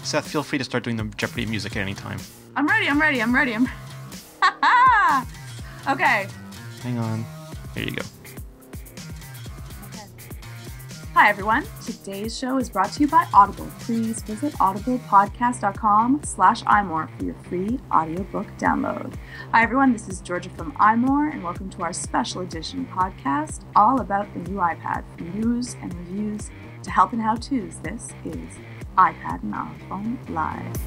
Seth, feel free to start doing the Jeopardy music at any time. I'm ready. Okay. Hang on. There you go. Okay. Hi, everyone. Today's show is brought to you by Audible. Please visit audiblepodcast.com/imore for your free audiobook download. Hi, everyone. This is Georgia from iMore, and welcome to our special edition podcast all about the new iPad, from news and reviews to help and how-tos. This is iPad and iPhone Live.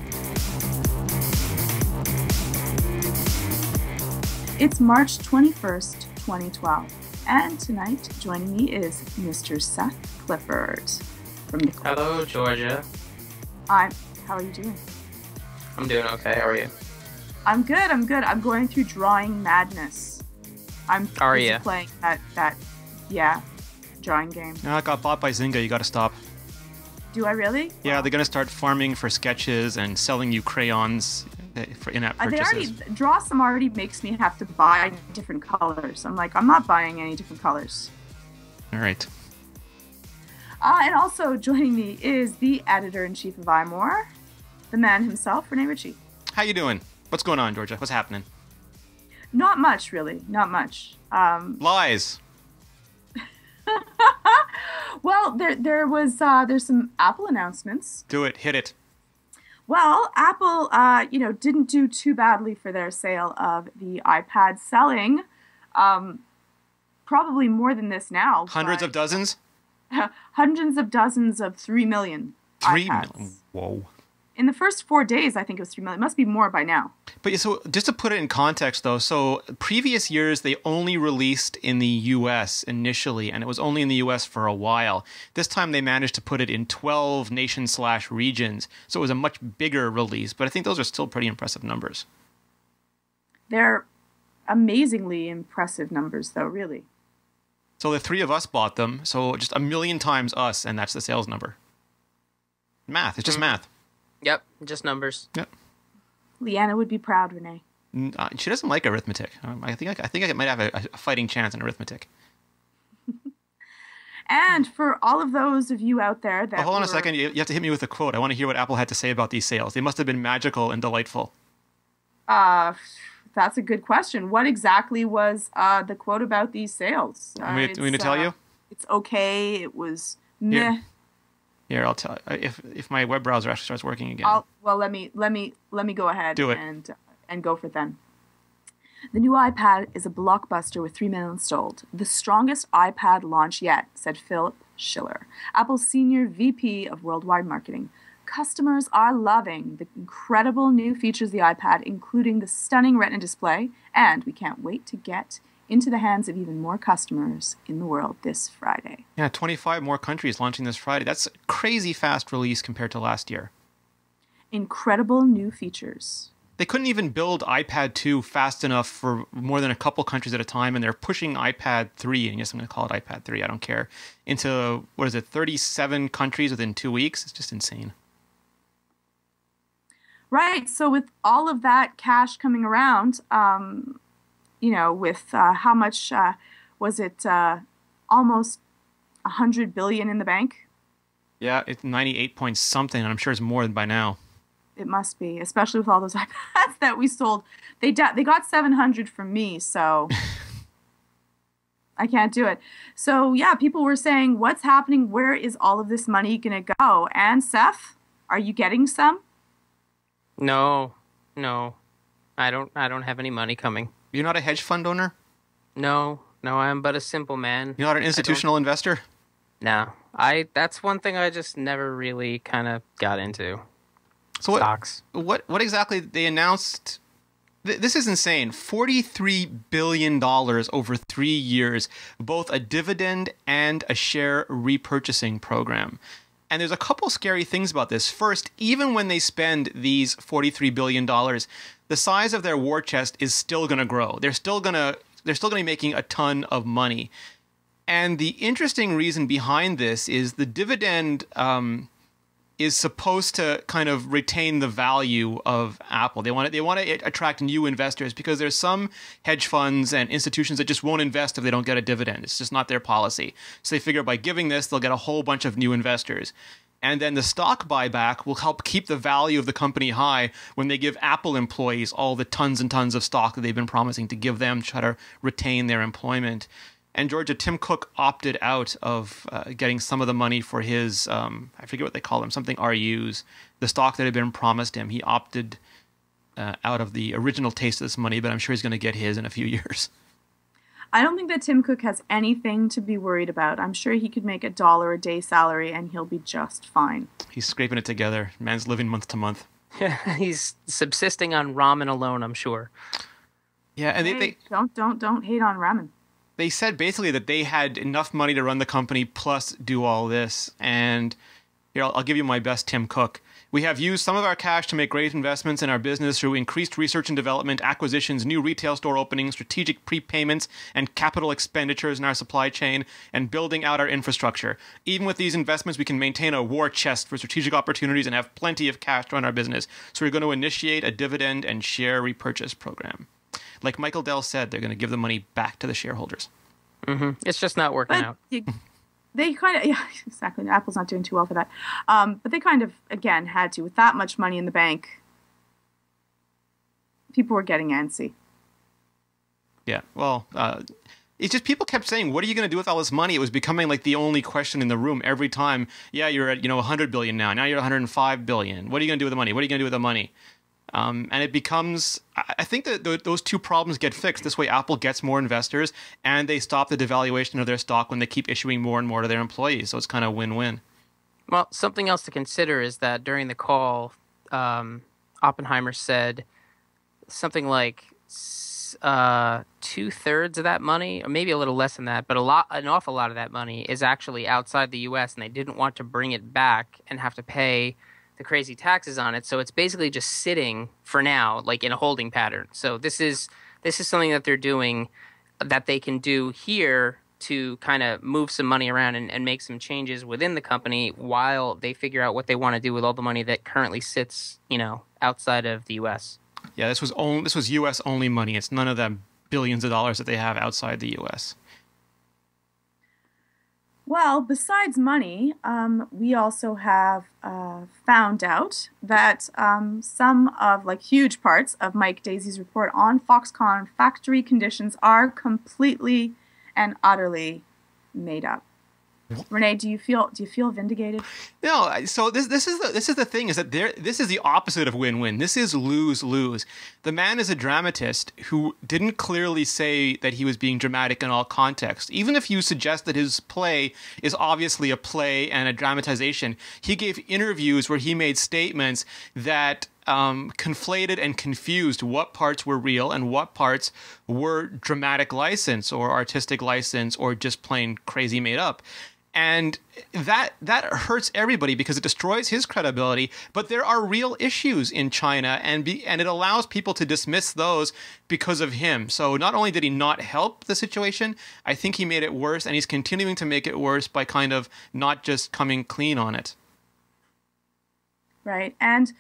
It's March 21st, 2012, and tonight joining me is Mr. Seth Clifford from the Cliff. Hello, Georgia. How are you doing? I'm doing okay. How are you? I'm good. I'm going through drawing madness. I'm busy playing that drawing game. I got bought by Zynga. You got to stop. Do I really? Yeah, they're going to start farming for sketches and selling you crayons for in-app purchases. Drawsome already makes me have to buy different colors. I'm like, I'm not buying any different colors. All right. And also joining me is the editor-in-chief of iMore, the man himself, Rene. How you doing? What's going on, Georgia? What's happening? Not much, really. Not much. Lies. Well, there's some Apple announcements. Do it. Hit it. Well, Apple, didn't do too badly for their sale of the iPad, selling probably more than this now. Hundreds of dozens? Hundreds of dozens of 3 million 3 iPads. million? Whoa. In the first 4 days, I think it was 3 million. It must be more by now. But so just to put it in context, though, so previous years, they only released in the U.S. initially, and it was only in the U.S. for a while. This time, they managed to put it in 12 nation/regions, so it was a much bigger release. But I think those are still pretty impressive numbers. They're amazingly impressive numbers, though, really. So the three of us bought them, so just a million times us, and that's the sales number. Math. It's just math. Yep, just numbers. Yep. Leanna would be proud, Rene. She doesn't like arithmetic. I think I might have a fighting chance in arithmetic. And for all of those of you out there that hold on a second. You have to hit me with a quote. I want to hear what Apple had to say about these sales. They must have been magical and delightful. That's a good question. What exactly was the quote about these sales? Want me to tell you? It's okay. It was meh. Here, I'll tell you. If my web browser actually starts working again. Let me go ahead. Do it. And go for it then. The new iPad is a blockbuster with 3 million sold. The strongest iPad launch yet, said Philip Schiller, Apple's senior VP of worldwide marketing. Customers are loving the incredible new features of the iPad, including the stunning Retina display, and we can't wait to get into the hands of even more customers in the world this Friday. Yeah, 25 more countries launching this Friday. That's a crazy fast release compared to last year. Incredible new features. They couldn't even build iPad 2 fast enough for more than a couple countries at a time, and they're pushing iPad 3, and yes, I'm going to call it iPad 3, I don't care, into, 37 countries within 2 weeks? It's just insane. Right, so with all of that cash coming around, with how much was it? Almost $100 billion in the bank. Yeah, it's 98 point something, and I'm sure it's more than by now. It must be, especially with all those iPads that we sold. They got 700 from me, so I can't do it. So yeah, people were saying, "What's happening? Where is all of this money gonna go?" And Seth, are you getting some? No, I don't have any money coming. You're not a hedge fund owner? No, I am but a simple man. You're not an institutional investor? No. That's one thing I just never really kind of got into. So stocks. What exactly they announced? This is insane. $43 billion over 3 years, both a dividend and a share repurchasing program. And there's a couple scary things about this. First, even when they spend these $43 billion, the size of their war chest is still going to grow. They're still going to be making a ton of money. And the interesting reason behind this is the dividend is supposed to kind of retain the value of Apple. They want to attract new investors because there's some hedge funds and institutions that just won't invest if they don't get a dividend. It's just not their policy. So they figure by giving this, they'll get a whole bunch of new investors. And then the stock buyback will help keep the value of the company high when they give Apple employees all the tons and tons of stock that they've been promising to give them to try to retain their employment. And Georgia, Tim Cook opted out of getting some of the money for his, I forget what they call them, something RUs, the stock that had been promised him. He opted out of the original taste of this money, but I'm sure he's going to get his in a few years. I don't think that Tim Cook has anything to be worried about. I'm sure he could make $1 a day salary and he'll be just fine. He's scraping it together. Man's living month to month. He's subsisting on ramen alone, I'm sure. Yeah, and Hey, don't hate on ramen. They said basically that they had enough money to run the company plus do all this. And here, I'll give you my best Tim Cook. We have used some of our cash to make great investments in our business through increased research and development, acquisitions, new retail store openings, strategic prepayments, and capital expenditures in our supply chain, and building out our infrastructure. Even with these investments, we can maintain a war chest for strategic opportunities and have plenty of cash to run our business. So we're going to initiate a dividend and share repurchase program. Like Michael Dell said, they're going to give the money back to the shareholders. Mm-hmm. It's just not working out. They kind of, yeah, exactly. Apple's not doing too well for that. But they kind of, again, had to. With that much money in the bank, people were getting antsy. Yeah, well, it's just people kept saying, what are you going to do with all this money? It was becoming like the only question in the room every time. Yeah, you're at, 100 billion now. Now you're at 105 billion. What are you going to do with the money? What are you going to do with the money? And it becomes, I think that those two problems get fixed. This way, Apple gets more investors, and they stop the devaluation of their stock when they keep issuing more and more to their employees. So it's kind of win-win. Well, something else to consider is that during the call, Oppenheimer said something like 2/3 of that money, or maybe a little less than that, but an awful lot of that money is actually outside the U.S., and they didn't want to bring it back and have to pay the crazy taxes on it. So it's basically just sitting for now, like in a holding pattern. So this is something that they're doing that they can do here to kind of move some money around and make some changes within the company while they figure out what they want to do with all the money that currently sits, outside of the U.S. Yeah, this was U.S. only money. It's none of the billions of dollars that they have outside the U.S. Well, besides money, we also have found out that some of, huge parts of Mike Daisy's report on Foxconn factory conditions are completely and utterly made up. Rene, do you feel vindicated? No. So this is the thing, is that this is the opposite of win-win. This is lose-lose. The man is a dramatist who didn't clearly say that he was being dramatic in all context. Even if you suggest that his play is obviously a play and a dramatization, he gave interviews where he made statements that conflated and confused what parts were real and what parts were dramatic license or artistic license or just plain crazy made up. And that hurts everybody because it destroys his credibility. But there are real issues in China, and it allows people to dismiss those because of him. So not only did he not help the situation, I think he made it worse, and he's continuing to make it worse by kind of not just coming clean on it. Right. And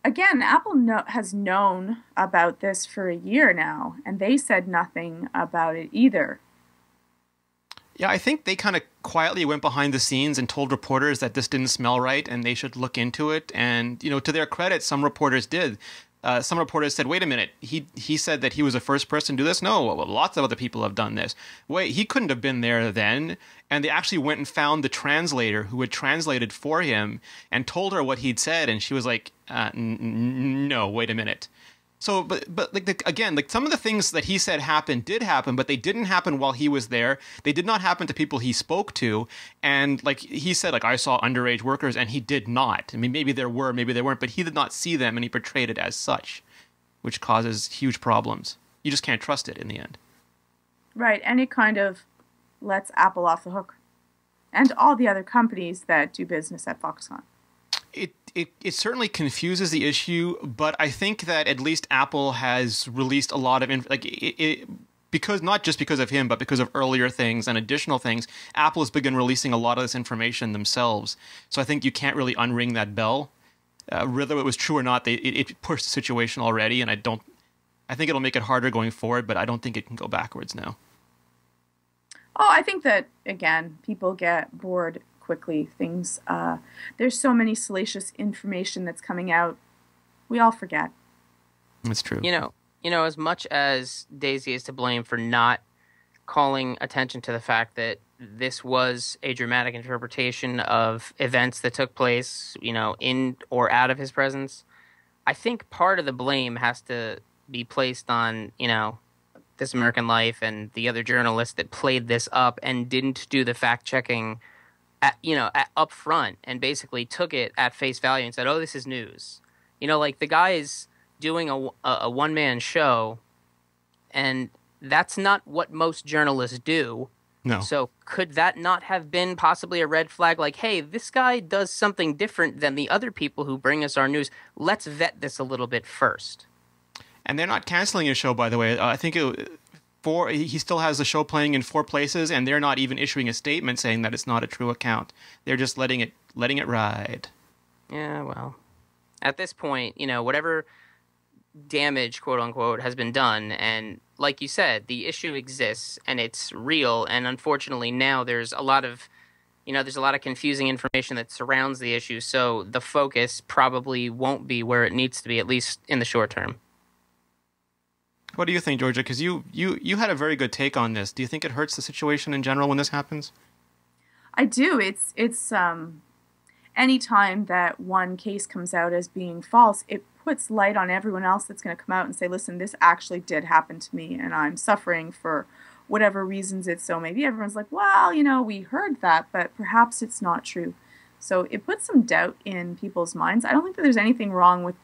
again, Apple has known about this for a year now, and they said nothing about it either. Yeah, I think they kind of quietly went behind the scenes and told reporters that this didn't smell right and they should look into it. And, to their credit, some reporters did. Some reporters said, wait a minute, he said that he was the first person to do this? No, well, lots of other people have done this. Wait, he couldn't have been there then. And they actually went and found the translator who had translated for him and told her what he'd said. And she was like, no, wait a minute. So, but again, some of the things that he said did happen, but they didn't happen while he was there. They did not happen to people he spoke to. And he said, I saw underage workers, and he did not. I mean, maybe there were, maybe there weren't, but he did not see them, and he portrayed it as such, which causes huge problems. You just can't trust it in the end. Right, and it kind of lets Apple off the hook. And all the other companies that do business at Foxconn. It certainly confuses the issue, but I think that at least Apple has released a lot of because not just because of him, but because of earlier things and additional things. Apple has begun releasing a lot of this information themselves, so I think you can't really unring that bell. Whether it was true or not, it pushed the situation already, and I think it'll make it harder going forward, but I don't think it can go backwards now. Oh, I think that, again, people get bored quickly. Things, there's so many salacious information that's coming out. We all forget. That's true. As much as Daisy is to blame for not calling attention to the fact that this was a dramatic interpretation of events that took place, in or out of his presence, I think part of the blame has to be placed on, This American Life and the other journalists that played this up and didn't do the fact checking up front, and basically took it at face value and said, "Oh, this is news." Like the guy is doing a one-man show, and that's not what most journalists do. No. So could that not have been possibly a red flag? Like, hey, this guy does something different than the other people who bring us our news. Let's vet this a little bit first. And they're not canceling his show, by the way. I think he still has the show playing in 4 places, and they're not even issuing a statement saying that it's not a true account. They're just letting it ride. Yeah, well, at this point, whatever damage, quote unquote, has been done, and like you said, the issue exists and it's real, and unfortunately now there's a lot of confusing information that surrounds the issue, so the focus probably won't be where it needs to be, at least in the short term. What do you think, Georgia? Because you had a very good take on this. Do you think it hurts the situation in general when this happens? I do. It's any time that one case comes out as being false, it puts light on everyone else that's going to come out and say, listen, this actually did happen to me, and I'm suffering for whatever reasons it's so. Maybe everyone's like, well, we heard that, but perhaps it's not true. So it puts some doubt in people's minds. I don't think that there's anything wrong with,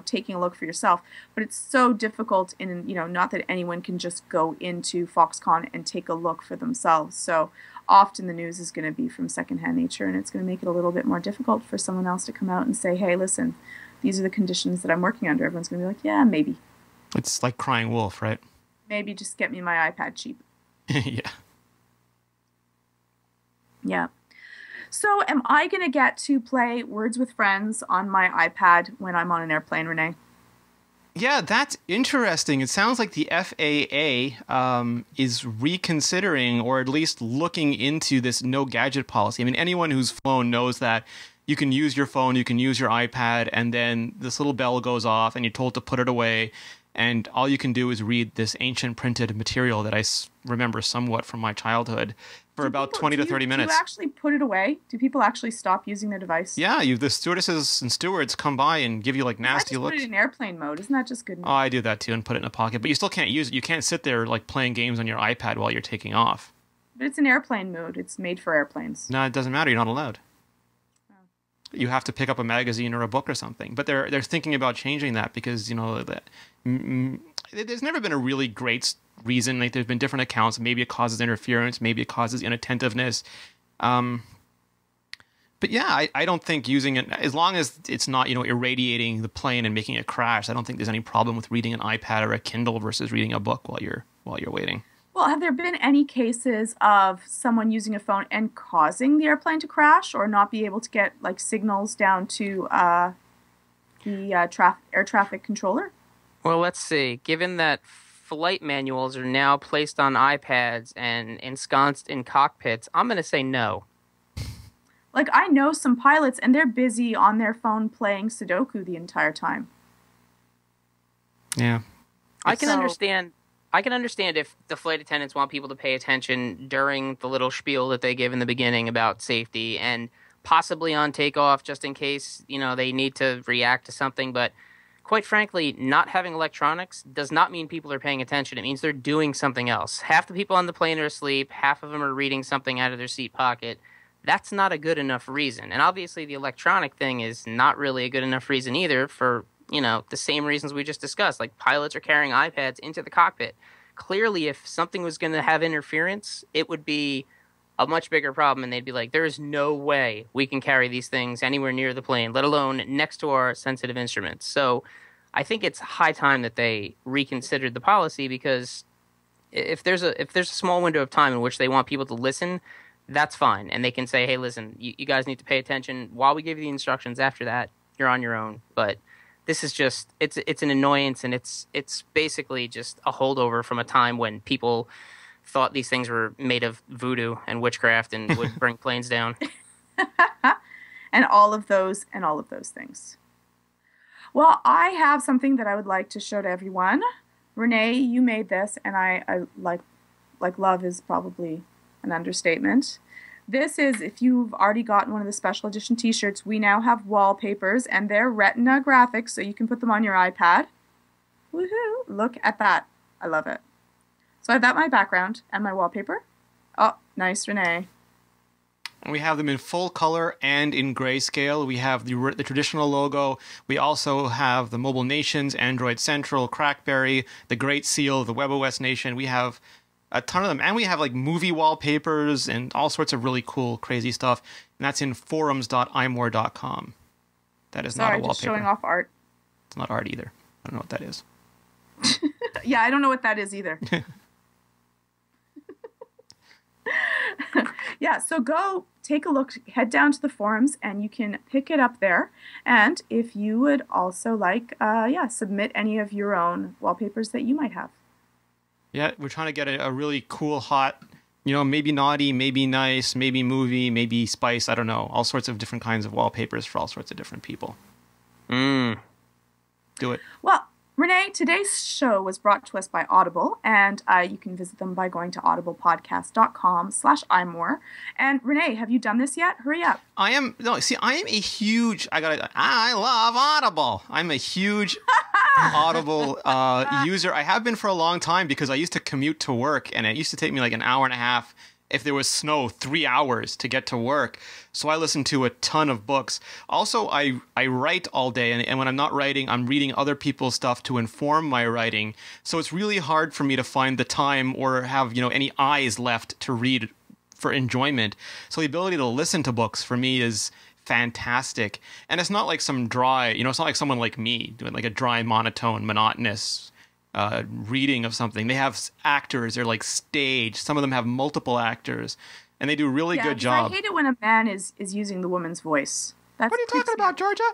taking a look for yourself, but it's so difficult in, not that anyone can just go into Foxconn and take a look for themselves. So often the news is going to be from secondhand nature, and it's going to make it a little bit more difficult for someone else to come out and say, hey, listen, these are the conditions that I'm working under. Everyone's going to be like, yeah, maybe. It's like crying wolf, right? Maybe just get me my iPad cheap. Yeah. Yeah. So am I going to get to play Words with Friends on my iPad when I'm on an airplane, Rene? Yeah, that's interesting. It sounds like the FAA is reconsidering, or at least looking into, this no gadget policy. I mean, anyone who's flown knows that you can use your phone, you can use your iPad, and then this little bell goes off and you're told to put it away. And all you can do is read this ancient printed material that I remember somewhat from my childhood for about 20 to 30 minutes. Do you actually put it away? Do people actually stop using their device? Yeah, the stewardesses and stewards come by and give you like nasty looks. I just put it in airplane mode. Isn't that just good enough? Oh, I do that too, and put it in a pocket. But you still can't use it. You can't sit there like playing games on your iPad while you're taking off. But it's in airplane mode. It's made for airplanes. No, it doesn't matter. You're not allowed. You have to pick up a magazine or a book or something. But they're thinking about changing that because, there's never been a really great reason. Like, there's been different accounts. Maybe it causes interference. Maybe it causes inattentiveness. But yeah, I don't think using it, as long as it's not, irradiating the plane and making it crash, I don't think there's any problem with reading an iPad or a Kindle versus reading a book while you're waiting. Well, have there been any cases of someone using a phone and causing the airplane to crash or not be able to get like signals down to the air traffic controller? Well, let's see. Given that flight manuals are now placed on iPads and ensconced in cockpits, I'm going to say no. Like, I know some pilots and they're busy on their phone playing Sudoku the entire time. Yeah. I can understand if the flight attendants want people to pay attention during the little spiel that they give in the beginning about safety and possibly on takeoff just in case, they need to react to something. But quite frankly, not having electronics does not mean people are paying attention. It means they're doing something else. Half the people on the plane are asleep. Half of them are reading something out of their seat pocket. That's not a good enough reason. And obviously the electronic thing is not really a good enough reason either for the same reasons we just discussed. Like, pilots are carrying iPads into the cockpit. Clearly, if something was going to have interference, it would be a much bigger problem, and they'd be like, there is no way we can carry these things anywhere near the plane, let alone next to our sensitive instruments. So I think it's high time that they reconsidered the policy, because if there's a small window of time in which they want people to listen, that's fine. And they can say, hey, listen, you guys need to pay attention while we give you the instructions. After that, you're on your own. But this is just, it's an annoyance, and it's basically just a holdover from a time when people thought these things were made of voodoo and witchcraft and would bring planes down. and all of those things. Well, I have something that I would like to show to everyone. Rene, you made this, and I like love is probably an understatement. This is, if you've already gotten one of the special edition t-shirts, we now have wallpapers, and they're Retina graphics, so you can put them on your iPad. Woohoo! Look at that. I love it. So I have that my background and my wallpaper. Oh, nice, Rene. And we have them in full color and in grayscale. We have the traditional logo. We also have the Mobile Nations, Android Central, Crackberry, the Great Seal, the WebOS Nation. We have a ton of them. And we have like movie wallpapers and all sorts of really cool, crazy stuff. And that's in forums.imore.com. That is not a wallpaper. Just showing off art. It's not art either. I don't know what that is. Yeah, I don't know what that is either. Yeah, so go take a look, head down to the forums, and you can pick it up there. And if you would also like, submit any of your own wallpapers that you might have. Yeah, we're trying to get a really cool, hot, maybe naughty, maybe nice, maybe movie, maybe spice, I don't know. All sorts of different kinds of wallpapers for all sorts of different people. Do it. Well, Rene, today's show was brought to us by Audible, and you can visit them by going to audiblepodcast.com/imore. And Rene, have you done this yet? Hurry up. I love Audible. I'm a huge Audible user. I have been for a long time because I used to commute to work, and it used to take me like an hour and a half. If there was snow, 3 hours to get to work. So I listen to a ton of books. Also, I write all day, and when I'm not writing, I'm reading other people's stuff to inform my writing. So it's really hard for me to find the time or have, any eyes left to read for enjoyment. So the ability to listen to books for me is fantastic. And it's not like some dry, it's not like someone like me doing like a dry, monotone, monotonous reading of something. They have actors. They're like staged. Some of them have multiple actors, and they do a really good job. I hate it when a man is using the woman's voice. What are you talking about, Georgia?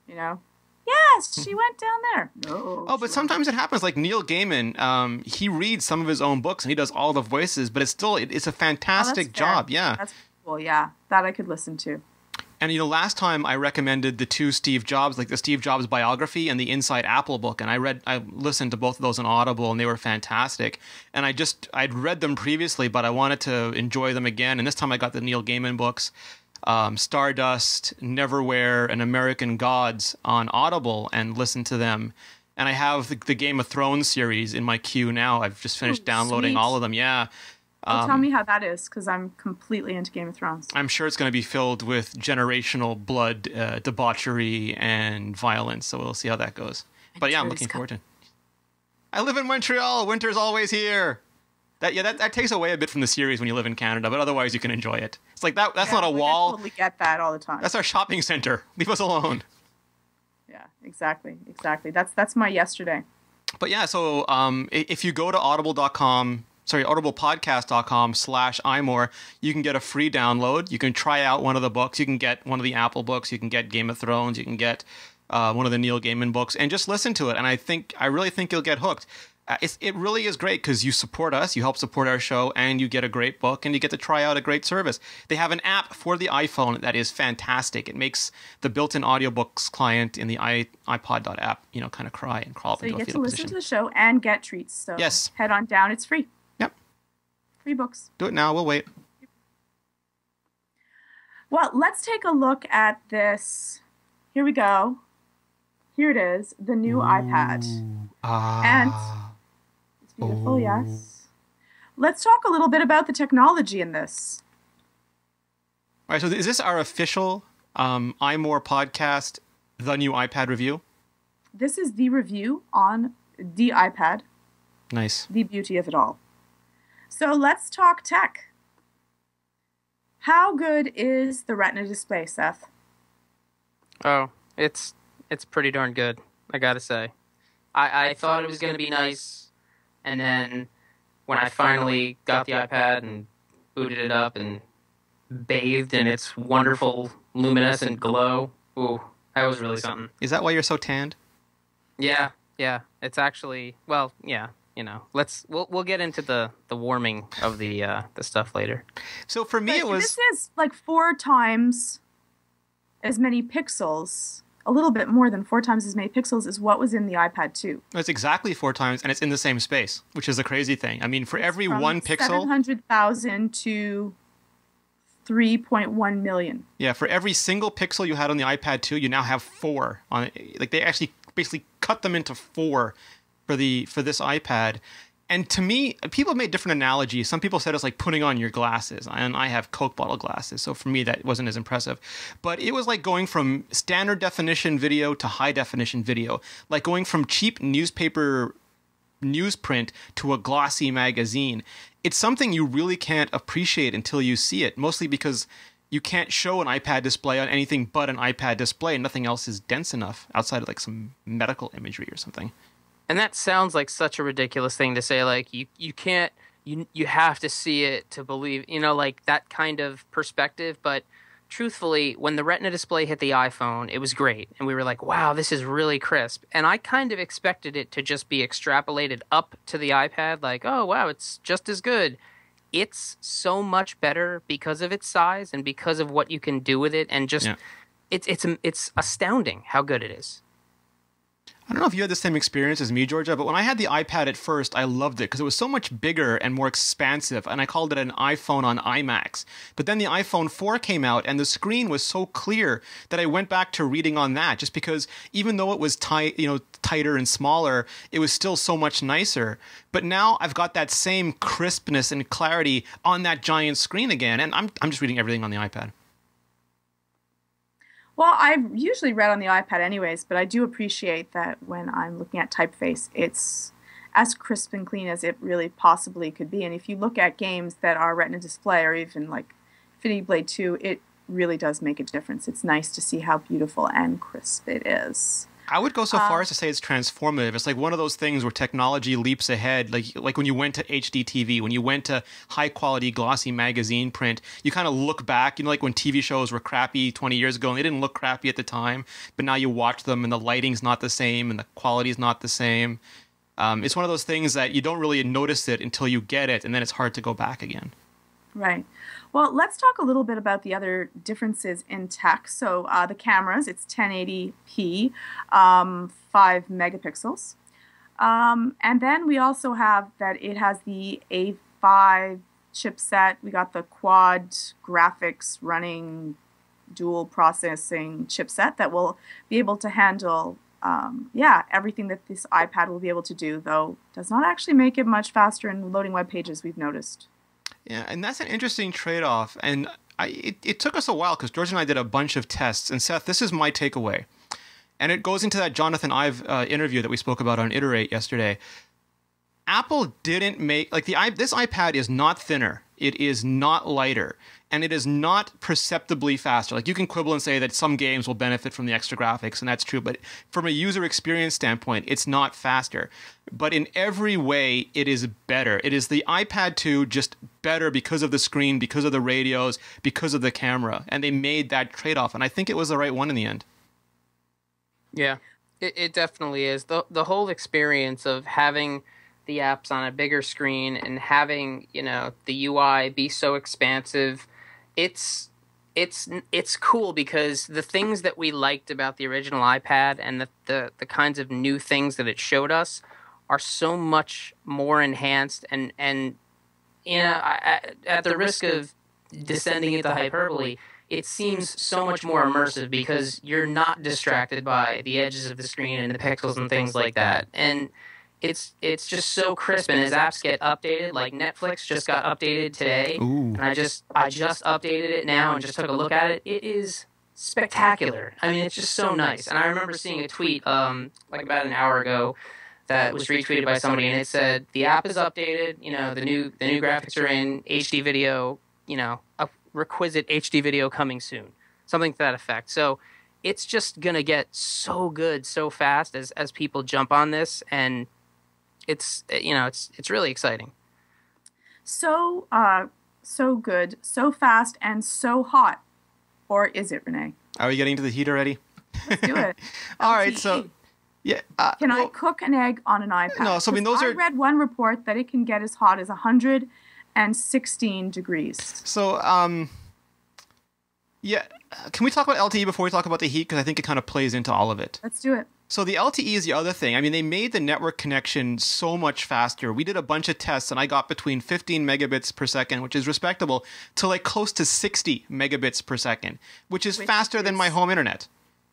Yes, she went down there. No. Oh, but sometimes it happens. Like Neil Gaiman, he reads some of his own books and he does all the voices, but it's still it's a fantastic job. Yeah, that's cool. Yeah, that I could listen to. And last time I recommended the two Steve Jobs, like the Steve Jobs biography and the Inside Apple book, and I listened to both of those on Audible, and they were fantastic. And I'd read them previously, but I wanted to enjoy them again. And this time I got the Neil Gaiman books, Stardust, Neverwhere, and American Gods on Audible, and listened to them. And I have the Game of Thrones series in my queue now. I've just finished downloading all of them. Yeah. Tell me how that is, because I'm completely into Game of Thrones. I'm sure it's going to be filled with generational blood, debauchery, and violence, so we'll see how that goes. But yeah, I'm looking forward to it. I live in Montreal. Winter's always here. That takes away a bit from the series when you live in Canada, but otherwise you can enjoy it. It's like that's not a wall. I totally get that all the time. That's our shopping center. Leave us alone. Yeah, exactly. That's my yesterday. But yeah, so if you go to audiblepodcast.com/imore, you can get a free download. You can try out one of the books. You can get one of the Apple books. You can get Game of Thrones. You can get one of the Neil Gaiman books, and just listen to it. And I really think you'll get hooked. It really is great because you support us, you help support our show, and you get a great book, and you get to try out a great service. They have an app for the iPhone that is fantastic. It makes the built-in audiobooks client in the iPod.app, kind of cry and crawl up into a fetal position. So you get to listen to the show and get treats. So yes. Head on down. It's free. Yep. Free books. Do it now. We'll wait. Well, let's take a look at this. Here we go. Here it is, the new iPad. And it's beautiful, yes. Let's talk a little bit about the technology in this. All right, so is this our official iMore podcast, the new iPad review? This is the review on the iPad. Nice. The beauty of it all. So let's talk tech. How good is the Retina display, Seth? Oh, it's pretty darn good, I gotta say. I thought it was going to be nice, and then when I finally got the iPad and booted it up and bathed in its wonderful luminescent glow, ooh, that was really something. Is that why you're so tanned? Yeah. It's actually, well, yeah. we'll get into the warming of the stuff later. So for me, This is like 4 times as many pixels, a little bit more than 4 times as many pixels as what was in the iPad 2. It's exactly 4 times, and it's in the same space, which is a crazy thing. I mean, for every From 1 pixel, 700,000 to 3.1 million. Yeah, for every single pixel you had on the iPad 2, you now have 4 on it. Like they actually basically cut them into 4 for this iPad. And to me, people made different analogies. Some people said it's like putting on your glasses, and I have Coke bottle glasses, so for me that wasn't as impressive. But it was like going from standard definition video to high definition video, like going from cheap newspaper newsprint to a glossy magazine. It's something you really can't appreciate until you see it, mostly because you can't show an iPad display on anything but an iPad display. Nothing else is dense enough outside of like some medical imagery or something. And that sounds like such a ridiculous thing to say. Like you can't, you have to see it to believe, like that kind of perspective. But truthfully, when the Retina display hit the iPhone, it was great. And we were like, wow, this is really crisp. And I kind of expected it to just be extrapolated up to the iPad. Like, oh, wow, it's just as good. It's so much better because of its size and because of what you can do with it. And just, it's astounding how good it is. I don't know if you had the same experience as me, Georgia, but when I had the iPad at first, I loved it because it was so much bigger and more expansive, and I called it an iPhone on IMAX. But then the iPhone 4 came out, and the screen was so clear that I went back to reading on that, just because even though it was tighter and smaller, it was still so much nicer. But now I've got that same crispness and clarity on that giant screen again, and I'm just reading everything on the iPad. Well, I usually read on the iPad anyways, but I do appreciate that when I'm looking at typeface, it's as crisp and clean as it really possibly could be. And if you look at games that are Retina display or even like Infinity Blade 2, it really does make a difference. It's nice to see how beautiful and crisp it is. I would go so far as to say it's transformative. It's like one of those things where technology leaps ahead. Like when you went to HD TV, when you went to high quality glossy magazine print, you kind of look back, like when TV shows were crappy 20 years ago and they didn't look crappy at the time, but now you watch them and the lighting's not the same and the quality's not the same. It's one of those things that you don't really notice it until you get it, and then it's hard to go back again. Right. Well, let's talk a little bit about the other differences in tech. So the cameras, it's 1080p, 5 megapixels. And then we also have that it has the A5 chipset. We got the quad graphics running dual processing chipset that will be able to handle everything that this iPad will be able to do, though does not actually make it much faster in loading web pages, we've noticed. Yeah, and that's an interesting trade-off. And it took us a while because George and I did a bunch of tests. And Seth, this is my takeaway. And it goes into that Jonathan Ive interview that we spoke about on Iterate yesterday. Apple didn't make, this iPad is not thinner. It is not lighter. And it is not perceptibly faster. Like, you can quibble and say that some games will benefit from the extra graphics, and that's true. But from a user experience standpoint, it's not faster. But in every way, it is better. It is the iPad 2, just better because of the screen, because of the radios, because of the camera. And they made that trade-off. And I think it was the right one in the end. Yeah, it definitely is. The whole experience of having the apps on a bigger screen and having, the UI be so expansive, it's cool because the things that we liked about the original iPad and the kinds of new things that it showed us are so much more enhanced and at the risk of descending into hyperbole, it seems so much more immersive because you're not distracted by the edges of the screen and the pixels and things like that. And it's just so crisp, and as apps get updated, like Netflix just got updated today, Ooh. and I just updated it now and just took a look at it. It is spectacular. I mean, it's just so nice. And I remember seeing a tweet like about an hour ago that was retweeted by somebody, and it said the app is updated. The new graphics are in HD video. A requisite HD video coming soon, something to that effect. So it's just gonna get so good so fast as people jump on this, and it's really exciting. So good, so fast, and so hot. Or is it, Rene? Are we getting to the heat already? Let's do it. All right, so Yeah. Can I cook an egg on an iPad? No, so I mean, I read one report that it can get as hot as 116 degrees. So, yeah. Can we talk about LTE before we talk about the heat? Because I think it kind of plays into all of it. Let's do it. So the LTE is the other thing. I mean, they made the network connection so much faster. We did a bunch of tests, and I got between 15 megabits per second, which is respectable, to like close to 60 megabits per second, which is faster than my home internet.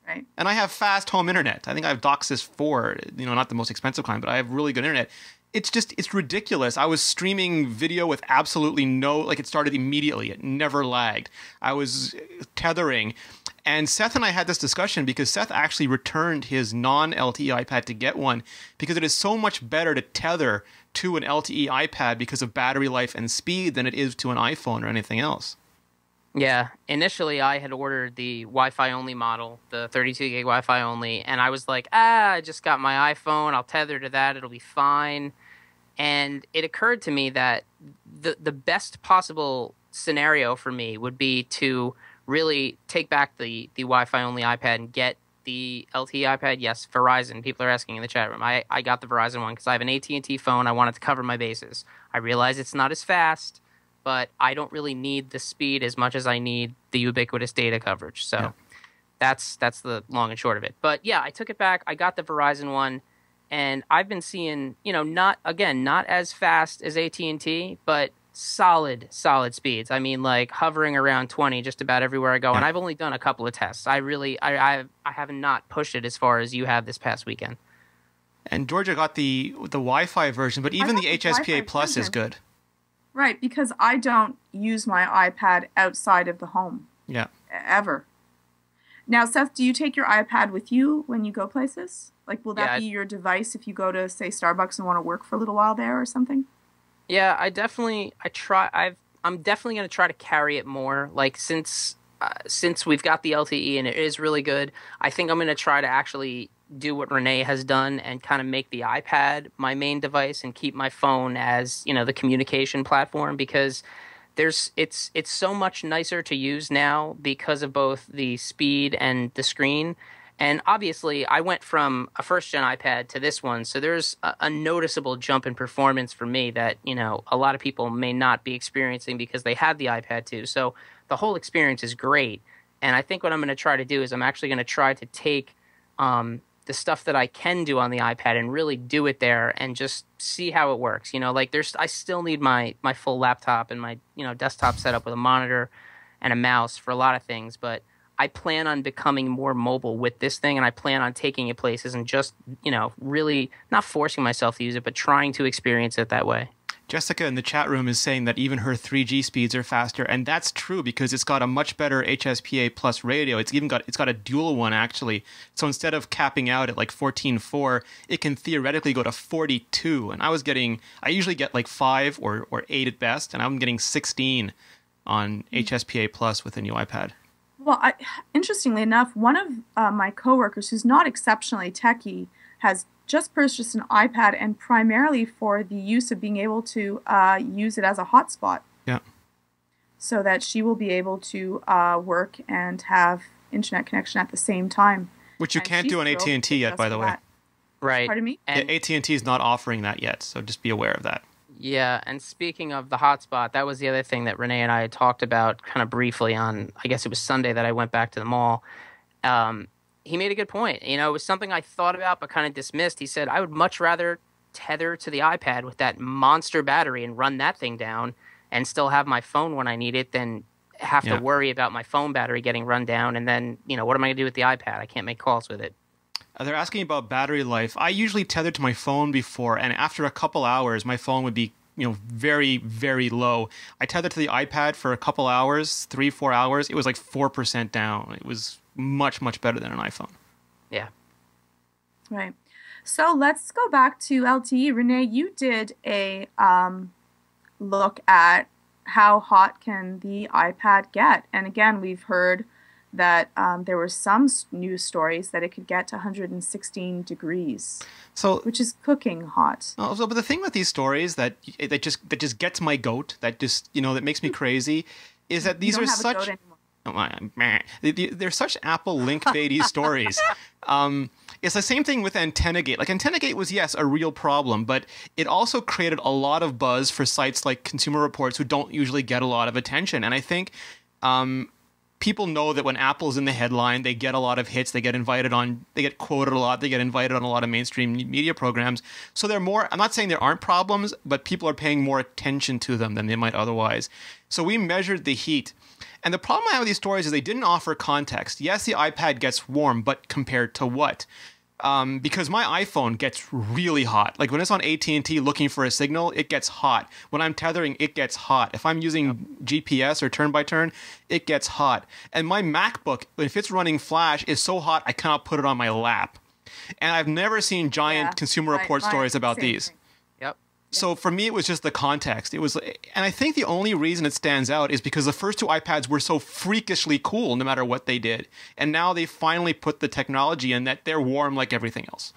Right. And I have fast home internet. I think I have DOCSIS 4, not the most expensive kind, but I have really good internet. It's ridiculous. I was streaming video with absolutely it started immediately. It never lagged. I was tethering. And Seth and I had this discussion because Seth actually returned his non-LTE iPad to get one because it is so much better to tether to an LTE iPad because of battery life and speed than it is to an iPhone or anything else. Yeah, initially I had ordered the Wi-Fi only model, the 32 gig Wi-Fi only, and I was like, I just got my iPhone, I'll tether to that, it'll be fine. And it occurred to me that the best possible scenario for me would be to really take back the Wi-Fi only iPad and get the LTE iPad. Yes, Verizon. People are asking in the chat room. I got the Verizon one because I have an AT&T phone. I wanted to cover my bases. I realize it's not as fast, but I don't really need the speed as much as I need the ubiquitous data coverage. So yeah. That's the long and short of it. But yeah, I took it back. I got the Verizon one, and I've been seeing, not as fast as AT&T, but solid speeds. I mean, like hovering around 20 just about everywhere I go. Yeah. And I've only done a couple of tests. I have not pushed it as far as you have this past weekend. And Georgia got the Wi-Fi version, but even the HSPA Plus is good. Right, because I don't use my iPad outside of the home. Yeah. Ever. Now, Seth, do you take your iPad with you when you go places? Like, will that be your device if you go to, say, Starbucks and want to work for a little while there or something? Yeah, I'm definitely going to try to carry it more. Like, since we've got the LTE and it is really good, I think I'm going to try to actually do what Rene has done and kind of make the iPad my main device and keep my phone as, the communication platform, because it's so much nicer to use now because of both the speed and the screen. And obviously, I went from a first-gen iPad to this one, so there's a noticeable jump in performance for me that, a lot of people may not be experiencing because they had the iPad too. So the whole experience is great. And I think what I'm going to try to do is I'm actually going to try to take the stuff that I can do on the iPad and really do it there and just see how it works. I still need my full laptop and my, desktop setup with a monitor and a mouse for a lot of things, but I plan on becoming more mobile with this thing, and I plan on taking it places and just, really not forcing myself to use it, but trying to experience it that way. Jessica in the chat room is saying that even her 3G speeds are faster, and that's true because it's got a much better HSPA Plus radio. It's got a dual one actually. So instead of capping out at like 14.4, it can theoretically go to 42. And I usually get like 5 or 8 at best, and I'm getting 16 on HSPA Plus with a new iPad. Well, interestingly enough, one of my coworkers who's not exceptionally techie has just purchased an iPad, and primarily for the use of being able to use it as a hotspot. Yeah. So that she will be able to work and have internet connection at the same time. Which you can't do on AT&T yet, by the way. Right. Pardon me? And AT&T is not offering that yet, so just be aware of that. Yeah, and speaking of the hotspot, that was the other thing that Rene and I had talked about kind of briefly on, I guess it was Sunday that I went back to the mall. He made a good point. It was something I thought about but kind of dismissed. He said, I would much rather tether to the iPad with that monster battery and run that thing down and still have my phone when I need it than have to worry about my phone battery getting run down. And then, what am I going to do with the iPad? I can't make calls with it. They're asking about battery life. I usually tethered to my phone before, and after a couple hours, my phone would be, very, very low. I tethered to the iPad for a couple hours, 3-4 hours. It was like 4% down. It was much, much better than an iPhone. Yeah. Right. So let's go back to LTE. Rene, you did a look at how hot can the iPad get. And again, we've heard that there were some news stories that it could get to 116 degrees, which is cooking hot. But the thing with these stories that just gets my goat, that just that makes me crazy, is that these are such. They're such Apple link baity stories. It's the same thing with AntennaGate. Like AntennaGate was, yes, a real problem, but it also created a lot of buzz for sites like Consumer Reports who don't usually get a lot of attention. And I think people know that when Apple's in the headline, they get a lot of hits. They get invited on, they get quoted a lot. They get invited on a lot of mainstream media programs. So they're more, I'm not saying there aren't problems, but people are paying more attention to them than they might otherwise. So we measured the heat. And the problem I have with these stories is they didn't offer context. Yes, the iPad gets warm, but compared to what? Because my iPhone gets really hot. Like when it's on AT&T looking for a signal, it gets hot. When I'm tethering, it gets hot. If I'm using GPS or turn-by-turn, it gets hot. And my MacBook, if it's running Flash, is so hot I cannot put it on my lap. And I've never seen giant Consumer Report stories about these. Yep. So for me, it was just the context. It was, and I think the only reason it stands out is because the first two iPads were so freakishly cool, no matter what they did. And now they finally put the technology in that they're warm like everything else.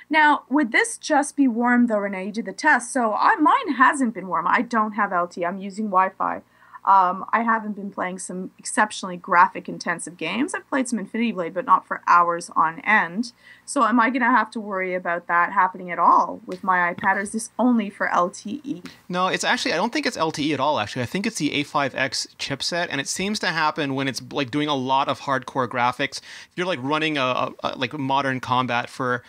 Now, would this just be warm, though, Rene? You did the test. So mine hasn't been warm. I don't have LTE. I'm using Wi-Fi. I haven't been playing some exceptionally graphic-intensive games. I've played some Infinity Blade, but not for hours on end. So am I going to have to worry about that happening at all with my iPad, or is this only for LTE? No, it's actually, I don't think it's LTE at all, actually. I think it's the A5X chipset, and it seems to happen when it's like doing a lot of hardcore graphics. If you're like running like modern combat for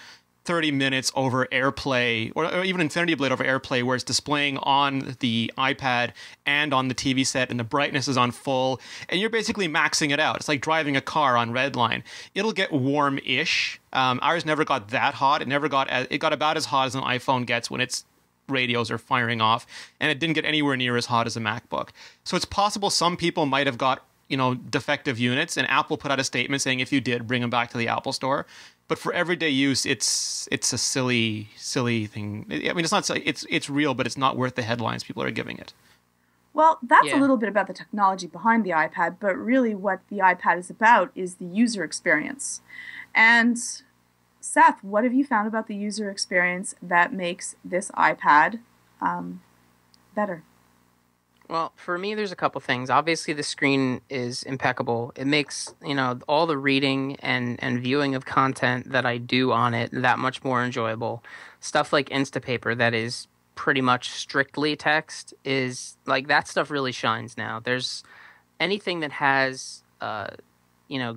30 minutes over AirPlay, or even Infinity Blade over AirPlay, where it's displaying on the iPad and on the TV set, and the brightness is on full, and you're basically maxing it out. It's like driving a car on Redline. It'll get warm-ish. Ours never got that hot. It got about as hot as an iPhone gets when its radios are firing off, and it didn't get anywhere near as hot as a MacBook. So it's possible some people might have got, defective units, and Apple put out a statement saying if you did, bring them back to the Apple Store. But for everyday use, it's a silly thing. I mean, it's not. It's real, but it's not worth the headlines people are giving it. Well, that's a little bit about the technology behind the iPad, but really what the iPad is about is the user experience. And Seth, what have you found about the user experience that makes this iPad better? Well, for me, there's a couple things. Obviously, the screen is impeccable. It makes, all the reading and viewing of content that I do on it that much more enjoyable. Stuff like Instapaper that is pretty much strictly text is, like, that stuff really shines now. There's anything that has,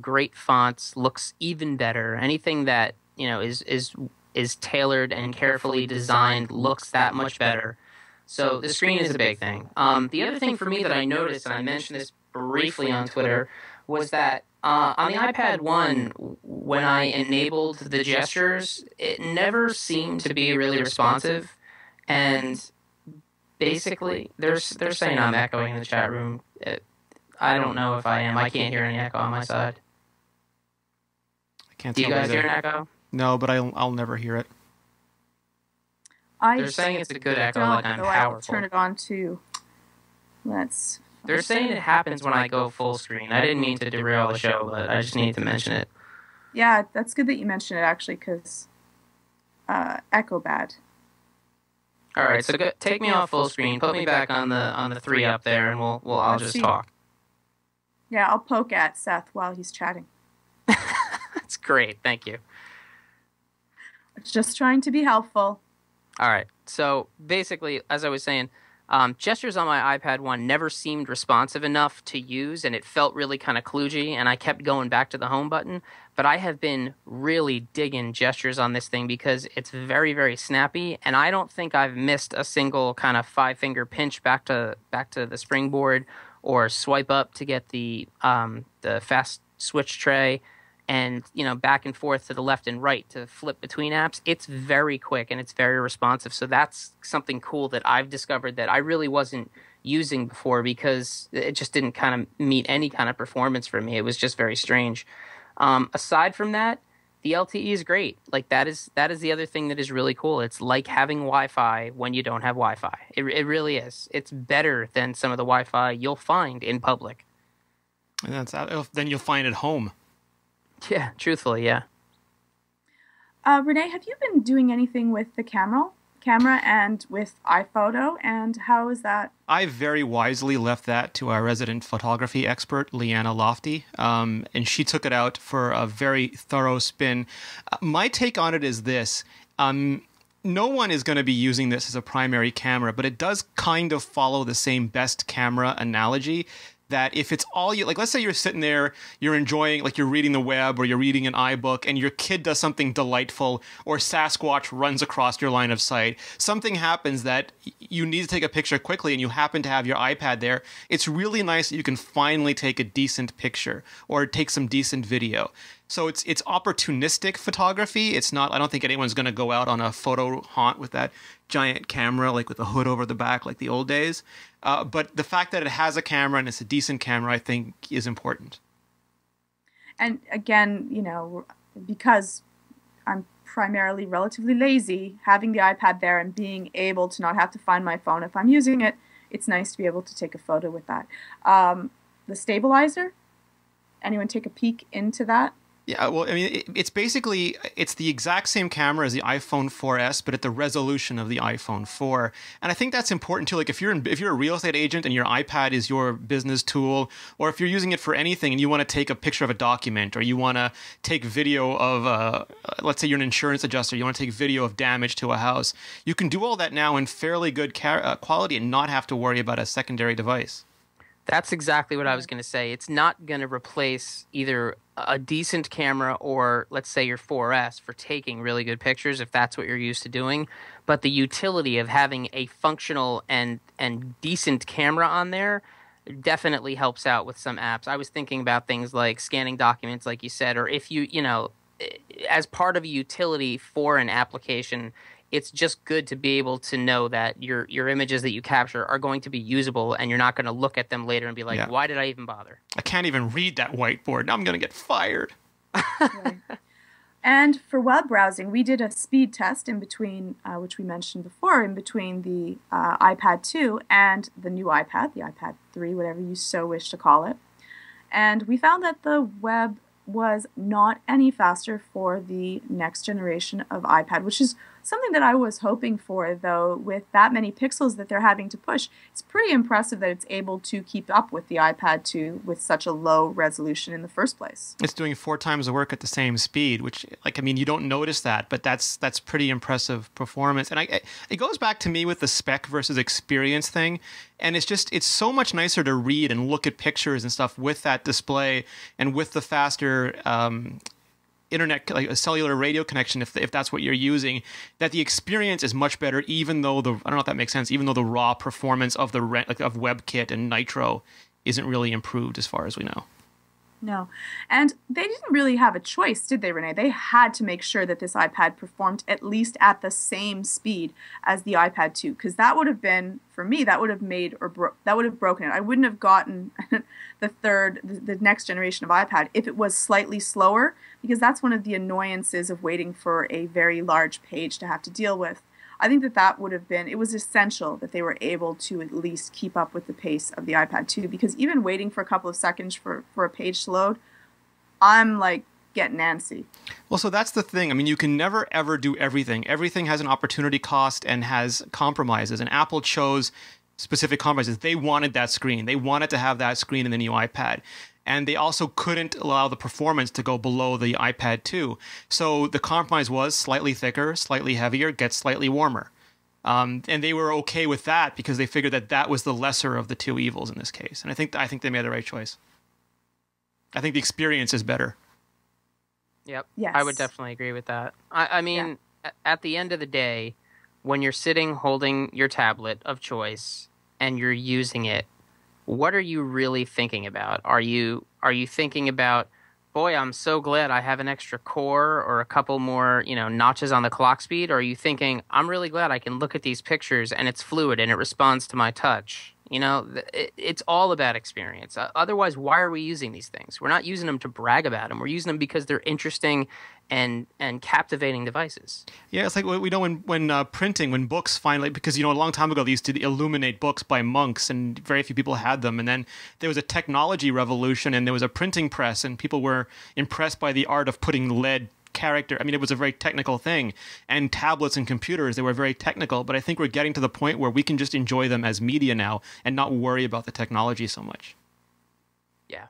great fonts looks even better. Anything that, is tailored and carefully designed looks that much better. So the screen is a big thing. The other thing for me that I noticed, and I mentioned this briefly on Twitter, was that on the iPad 1, when I enabled the gestures, it never seemed to be really responsive. And basically, they're saying I'm echoing in the chat room. I don't know if I am. I can't hear any echo on my side. I can't. Do you guys either. hear an echo? No, but I'll never hear it. They're saying it's a good echo, like I'm powerful. Turn it on too. They're saying it happens when I go full screen. I didn't mean to derail the show, but I just needed to mention it. Yeah, that's good that you mentioned it, actually, because echo bad. All right, so take me off full screen. Put me back on the 3 up there, and I'll just talk. Yeah, I'll poke at Seth while he's chatting. That's great. Thank you. Just trying to be helpful. All right. So basically, as I was saying, gestures on my iPad 1 never seemed responsive enough to use, and it felt really kind of kludgy, and I kept going back to the home button. But I have been really digging gestures on this thing because it's very, very snappy, and I don't think I've missed a single kind of 5-finger pinch back to the springboard or swipe up to get the fast switch tray. And, back and forth to the left and right to flip between apps. It's very quick and it's very responsive. So that's something cool that I've discovered that I really wasn't using before because it just didn't kind of meet any kind of performance for me. It was just very strange. Aside from that, the LTE is great. Like that is the other thing that is really cool. It's like having Wi-Fi when you don't have Wi-Fi. It really is. It's better than some of the Wi-Fi you'll find in public. And then you'll find at home. Yeah, truthfully, yeah. Rene, have you been doing anything with the camera camera and with iPhoto, and how is that? I very wisely left that to our resident photography expert, Leanna Lofty, and she took it out for a very thorough spin. My take on it is this. No one is going to be using this as a primary camera, but it does kind of follow the same best camera analogy. That if it's all you, like, let's say you're sitting there, you're enjoying, like, you're reading the web or you're reading an iBook and your kid does something delightful, or Sasquatch runs across your line of sight, something happens that you need to take a picture quickly and you happen to have your iPad there, it's really nice that you can finally take a decent picture or take some decent video. So it's opportunistic photography. It's not, I don't think anyone's going to go out on a photo haunt with that giant camera, like with a hood over the back, like the old days. But the fact that it has a camera and it's a decent camera, I think, is important. And again, you know, because I'm primarily relatively lazy, having the iPad there and being able to not have to find my phone if I'm using it, it's nice to be able to take a photo with that. The stabilizer, anyone take a peek into that? Yeah, well, I mean, it's basically, it's the exact same camera as the iPhone 4S, but at the resolution of the iPhone 4. And I think that's important too. Like if you're a real estate agent and your iPad is your business tool, or if you're using it for anything and you want to take a picture of a document, or you want to take video of, let's say you're an insurance adjuster, you want to take video of damage to a house, you can do all that now in fairly good quality and not have to worry about a secondary device. That's exactly what I was going to say. It's not going to replace either a decent camera or, let's say, your 4S for taking really good pictures, if that's what you're used to doing. But the utility of having a functional and decent camera on there definitely helps out with some apps. I was thinking about things like scanning documents, like you said, or if you know, as part of a utility for an application, it's just good to be able to know that your images that you capture are going to be usable and you're not going to look at them later and be like, why did I even bother? I can't even read that whiteboard. Now I'm going to get fired. Right. And for web browsing, we did a speed test in between, which we mentioned before, in between the iPad 2 and the new iPad, the iPad 3, whatever you so wish to call it. And we found that the web was not any faster for the next generation of iPad, which is something that I was hoping for, though, with that many pixels that they're having to push. It's pretty impressive that it's able to keep up with the iPad 2 with such a low resolution in the first place. It's doing 4 times the work at the same speed, which, like, I mean, you don't notice that, but that's pretty impressive performance. And it goes back to me with the spec versus experience thing. And it's so much nicer to read and look at pictures and stuff with that display and with the faster internet, like a cellular radio connection, if that's what you're using, that the experience is much better, even though I don't know if that makes sense, even though the raw performance of of WebKit and Nitro isn't really improved as far as we know. No. And they didn't really have a choice, did they, Rene? They had to make sure that this iPad performed at least at the same speed as the iPad 2, because that would have been, for me, that would have made that would have broken it. I wouldn't have gotten the next generation of iPad if it was slightly slower, because that's one of the annoyances of waiting for a very large page to have to deal with. I think that would have been, it was essential that they were able to at least keep up with the pace of the iPad 2, because even waiting for a couple of seconds for a page to load, I'm like getting antsy. Well, so that's the thing. I mean, you can never, ever do everything. Everything has an opportunity cost and has compromises, and Apple chose specific compromises. They wanted that screen. They wanted to have that screen in the new iPad. And they also couldn't allow the performance to go below the iPad 2. So the compromise was slightly thicker, slightly heavier, gets slightly warmer. And they were okay with that because they figured that was the lesser of the two evils in this case. And I think they made the right choice. I think the experience is better. Yep. Yes. I would definitely agree with that. I mean, at the end of the day, when you're sitting holding your tablet of choice and you're using it, what are you really thinking about? Are you thinking about, boy, I'm so glad I have an extra core or a couple more, notches on the clock speed? Or are you thinking, I'm really glad I can look at these pictures and it's fluid and it responds to my touch? It's all about experience. Otherwise, why are we using these things? We're not using them to brag about them. We're using them because they're interesting and captivating devices. Yeah, it's like we know when printing, when books finally, because a long time ago they used to illuminate books by monks and very few people had them, and then there was a technology revolution and there was a printing press and people were impressed by the art of putting lead character. I mean, it was a very technical thing. And tablets and computers, they were very technical. But I think we're getting to the point where we can just enjoy them as media now and not worry about the technology so much. Yeah.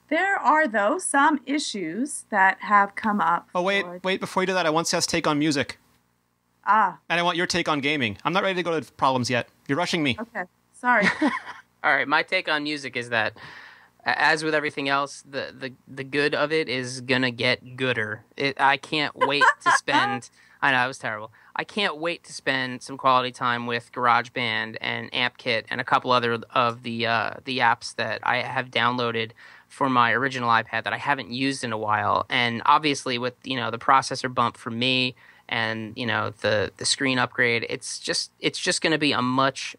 There are, though, some issues that have come up. Oh, wait, before you do that, I want Seth's take on music. Ah. And I want your take on gaming. I'm not ready to go to problems yet. You're rushing me. Okay, sorry. All right, my take on music is that, as with everything else, the good of it is gonna get gooder. I can't wait to spend. I know it was terrible. I can't wait to spend some quality time with GarageBand and AmpKit and a couple other of the apps that I have downloaded for my original iPad that I haven't used in a while. And obviously, with the processor bump for me and the screen upgrade, it's just going to be a much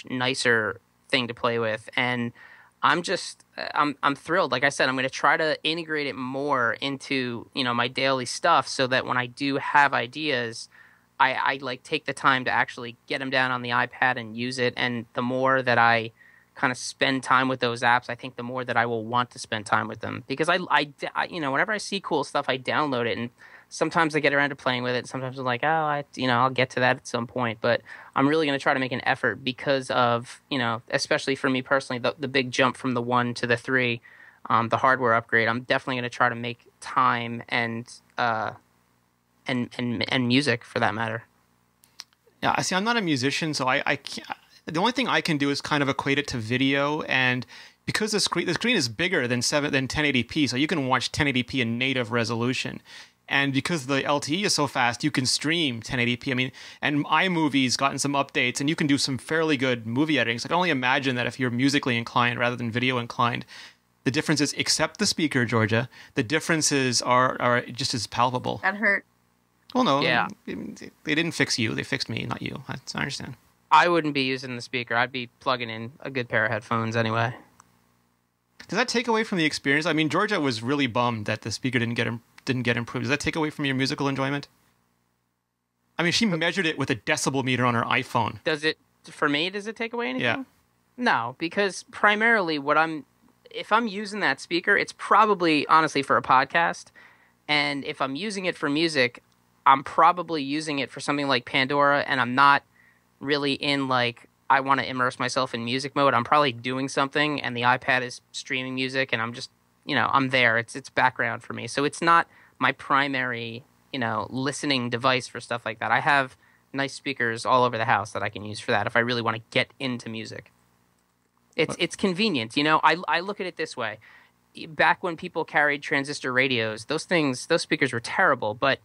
nicer thing to play with. And I'm thrilled. Like I said, I'm going to try to integrate it more into my daily stuff so that when I do have ideas, I like take the time to actually get them down on the iPad and use it. And the more that I kind of spend time with those apps, I think the more that I will want to spend time with them, because I whenever I see cool stuff, I download it, and sometimes I get around to playing with it. Sometimes I'm like, I'll get to that at some point, but I'm really going to try to make an effort because of, especially for me personally, the big jump from the 1 to the 3, the hardware upgrade. I'm definitely going to try to make time and music for that matter. Yeah, I see. I'm not a musician, so I can't. The only thing I can do is kind of equate it to video, and because the screen is bigger than 1080p, so you can watch 1080p in native resolution. And because the LTE is so fast, you can stream 1080p. I mean, and iMovie's gotten some updates, and you can do some fairly good movie editing. So I can only imagine that if you're musically inclined rather than video inclined, the differences, except the speaker, Georgia, the differences are just as palpable. That hurt. Well, no, yeah. They didn't fix you. They fixed me, not you. I understand. I wouldn't be using the speaker. I'd be plugging in a good pair of headphones anyway. Does that take away from the experience? I mean, Georgia was really bummed that the speaker didn't get improved. Does that take away from your musical enjoyment? I mean, she measured it with a decibel meter on her iPhone. Does it take away anything? Yeah. No, because primarily if I'm using that speaker, it's probably honestly for a podcast. And if I'm using it for music, I'm probably using it for something like Pandora, and I'm not really in I want to immerse myself in music mode. I'm probably doing something and the iPad is streaming music and I'm just, I'm there. It's background for me. So it's not my primary, listening device for stuff like that. I have nice speakers all over the house that I can use for that if I really want to get into music. It's convenient. I look at it this way. Back when people carried transistor radios, those speakers were terrible, but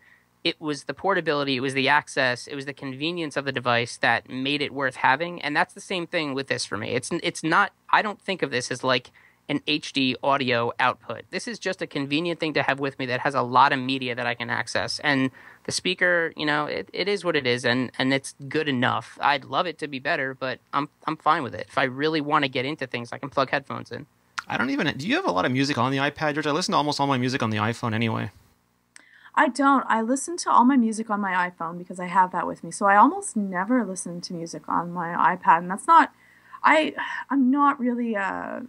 it was the portability, it was the access, it was the convenience of the device that made it worth having. And that's the same thing with this for me. It's not, I don't think of this as like an HD audio output. This is just a convenient thing to have with me that has a lot of media that I can access. And the speaker, it is what it is, and it's good enough. I'd love it to be better, but I'm fine with it. If I really want to get into things, I can plug headphones in. Do you have a lot of music on the iPad, George? I listen to almost all my music on the iPhone anyway. I don't. I listen to all my music on my iPhone because I have that with me. So I almost never listen to music on my iPad, and that's not. I'm not really a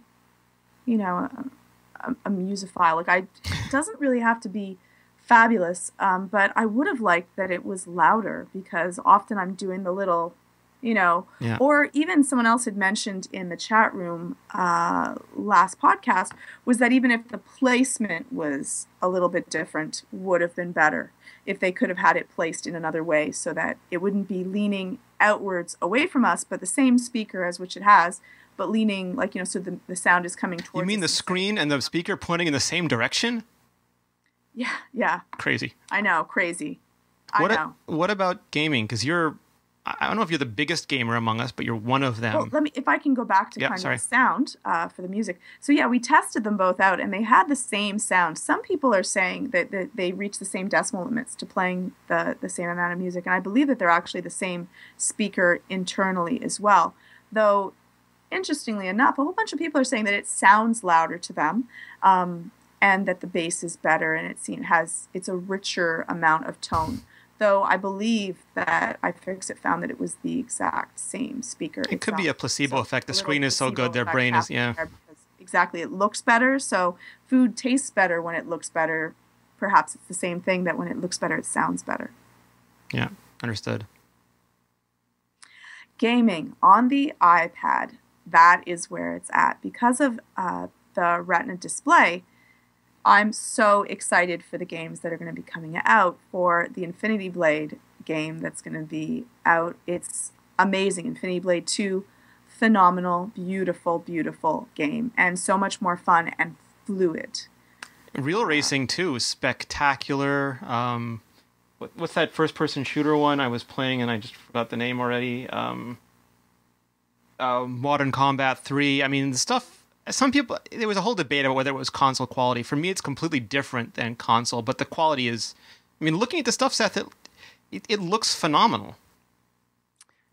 musophile. It doesn't really have to be fabulous, but I would have liked that it was louder because often I'm doing the little, Yeah. Or even someone else had mentioned in the chat room last podcast was that even if the placement was a little bit different, would have been better if they could have had it placed in another way so that it wouldn't be leaning outwards away from us, but the same speaker as which it has, but leaning so the sound is coming towards us. You mean the screen and the speaker pointing in the same direction? Yeah. Crazy. I know, crazy. I know. What about gaming? Because I don't know if you're the biggest gamer among us, but you're one of them. Well, if I can go back to kind of the sound for the music. So yeah, we tested them both out, and they had the same sound. Some people are saying that they reach the same decimal limits to playing the same amount of music, and I believe that they're actually the same speaker internally as well. Though, interestingly enough, a whole bunch of people are saying that it sounds louder to them, and that the bass is better, and it's a richer amount of tone. Though I believe that iFixit found that it was the exact same speaker. It could be a placebo effect. The screen is so good, their brain is, Exactly. It looks better, so food tastes better when it looks better, perhaps it's the same thing, that when it looks better, it sounds better. Yeah, understood. Gaming on the iPad, that is where it's at. Because of the Retina display, I'm so excited for the games that are going to be coming out. For the Infinity Blade game that's going to be out, it's amazing. Infinity Blade 2, phenomenal, beautiful, beautiful game, and so much more fun and fluid. Real Racing 2 is spectacular. What's that first-person shooter one I was playing and I just forgot the name already? Modern Combat 3. I mean, the stuff... Some people... There was a whole debate about whether it was console quality. For me, it's completely different than console, but the quality is... I mean, looking at the stuff, Seth, it looks phenomenal.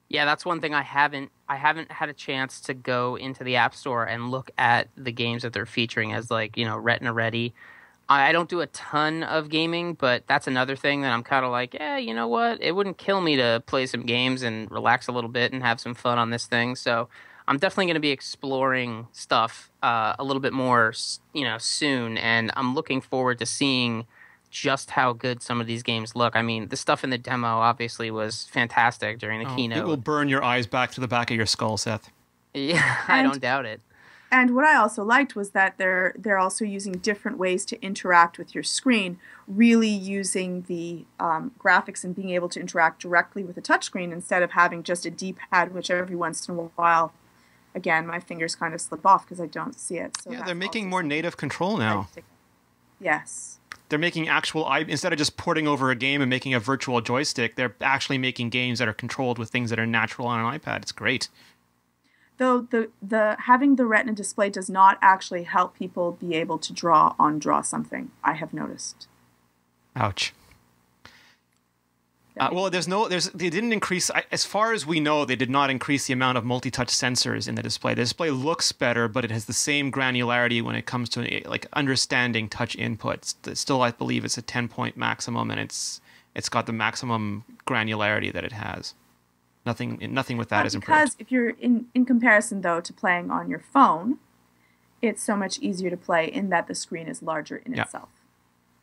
Yeah, that's one thing I haven't had a chance to go into the App Store and look at the games that they're featuring as, like, you know, Retina ready. I don't do a ton of gaming, but that's another thing that I'm kind of like, yeah, you know what? It wouldn't kill me to play some games and relax a little bit and have some fun on this thing. So I'm definitely going to be exploring stuff a little bit more, you know, soon. And I'm looking forward to seeing just how good some of these games look. I mean, the stuff in the demo obviously was fantastic during the keynote. It will burn your eyes back to the back of your skull, Seth. Yeah, I don't doubt it. And what I also liked was that they're also using different ways to interact with your screen, really using the graphics and being able to interact directly with a touchscreen instead of having just a D-pad, which every once in a while, again, my fingers kind of slip off because I don't see it. So yeah, they're making more native control now. Yes. They're making actual, instead of just porting over a game and making a virtual joystick, they're actually making games that are controlled with things that are natural on an iPad. It's great. Though the having the Retina display does not actually help people be able to draw something, I have noticed. Ouch. Well, they didn't increase, as far as we know, they did not increase the amount of multi-touch sensors in the display. The display looks better, but it has the same granularity when it comes to like understanding touch inputs. Still, I believe it's a 10-point maximum, and it's got the maximum granularity that it has. Nothing with that is improved. Because if you're in comparison, though, to playing on your phone, it's so much easier to play in that the screen is larger in itself.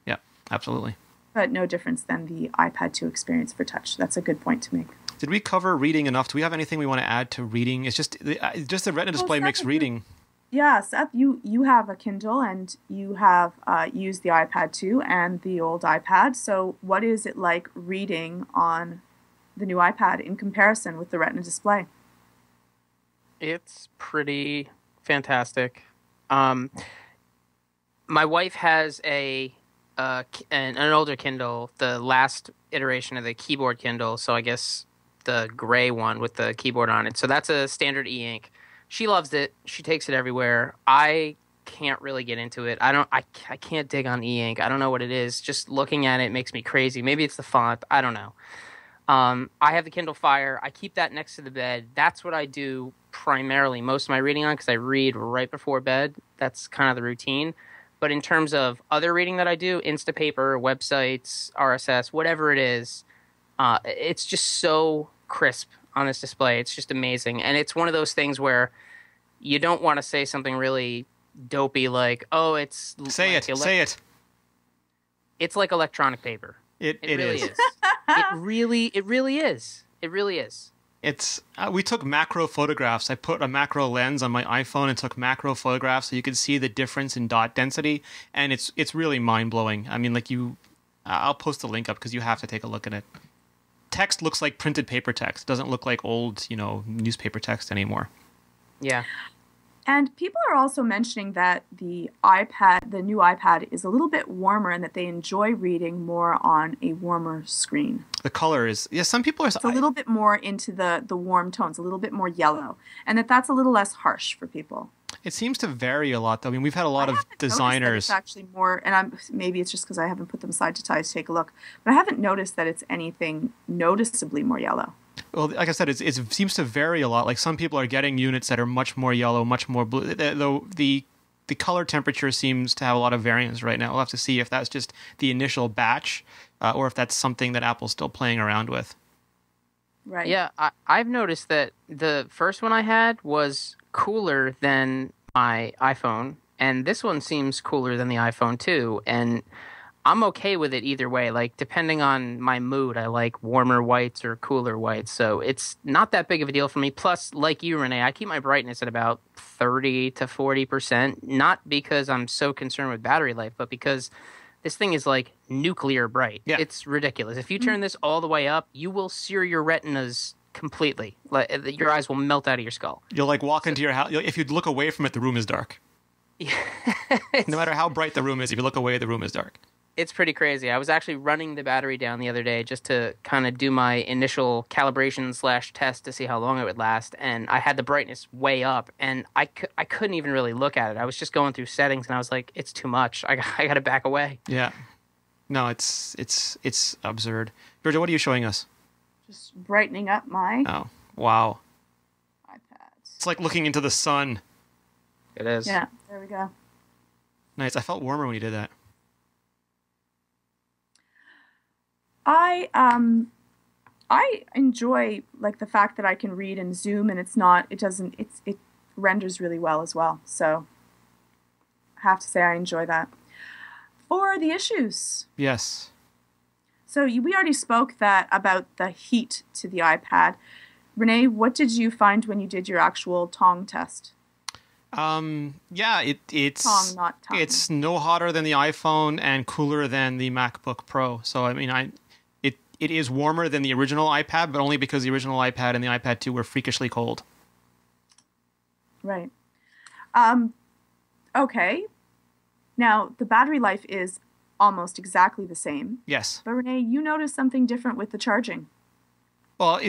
Yeah, absolutely. But no difference than the iPad 2 experience for touch. That's a good point to make. Did we cover reading enough? Do we have anything we want to add to reading? It's just the Retina display makes reading. Yeah, Seth, you have a Kindle and you have used the iPad 2 and the old iPad. So what is it like reading on the new iPad in comparison with the Retina display? It's pretty fantastic. My wife has an older Kindle, the last iteration of the keyboard Kindle, so I guess the gray one with the keyboard on it. So that's a standard e-ink. She loves it. She takes it everywhere. I can't really get into it. I can't dig on e-ink. I don't know what it is. Just looking at it makes me crazy. Maybe it's the font. I don't know. I have the Kindle Fire. I keep that next to the bed. That's what I do primarily most of my reading on because I read right before bed. That's kind of the routine. But in terms of other reading that I do, Instapaper, websites, RSS, whatever it is, it's just so crisp on this display. It's just amazing. And it's one of those things where you don't want to say something really dopey like, oh, it's... Say it. It's like electronic paper. It really is. It really is. It's we took macro photographs. I put a macro lens on my iPhone and took macro photographs so you could see the difference in dot density, and it's really mind-blowing. I mean, I'll post the link up because you have to take a look at it. Text looks like printed paper text. It doesn't look like old, newspaper text anymore. Yeah. And people are also mentioning that the new iPad is a little bit warmer and that they enjoy reading more on a warmer screen. The color is, some people are... It's a little bit more into the warm tones, a little bit more yellow. And that's a little less harsh for people. It seems to vary a lot, though. I mean, we've had a lot of designers... It's actually more, and maybe it's just because I haven't put them side to side to take a look, but I haven't noticed that it's anything noticeably more yellow. Well, like I said, it seems to vary a lot. Like some people are getting units that are much more yellow, much more blue. The color temperature seems to have a lot of variance right now. We'll have to see if that's just the initial batch or if that's something that Apple's still playing around with. Right. Yeah, I've noticed that the first one I had was cooler than my iPhone, and this one seems cooler than the iPhone too. And I'm okay with it either way. Like, depending on my mood, I like warmer whites or cooler whites. So it's not that big of a deal for me. Plus, like you, Renee, I keep my brightness at about 30 to 40%. Not because I'm so concerned with battery life, but because this thing is like nuclear bright. Yeah. It's ridiculous. If you turn this all the way up, you will sear your retinas completely. Like, your eyes will melt out of your skull. You'll like walk into your house. If you look away from it, the room is dark. No matter how bright the room is, if you look away, the room is dark. It's pretty crazy. I was actually running the battery down the other day just to kind of do my initial calibration / test to see how long it would last. And I had the brightness way up, and I couldn't even really look at it. I was just going through settings, and I was like, it's too much. I got to back away. Yeah. No, it's absurd. Georgia, what are you showing us? Just brightening up my Oh, wow. iPad. It's like looking into the sun. It is. Yeah, there we go. Nice. I felt warmer when you did that. I enjoy like the fact that I can read and zoom, and it renders really well as well. So I have to say I enjoy that. For the issues. Yes. So we already spoke about the heat to the iPad. Rene, what did you find when you did your actual tong test? Yeah, it's Tong, not tongue. It's no hotter than the iPhone and cooler than the MacBook Pro. So I mean, it is warmer than the original iPad, but only because the original iPad and the iPad 2 were freakishly cold. Right. Okay. Now, the battery life is almost exactly the same. Yes. But Rene, you noticed something different with the charging. Well,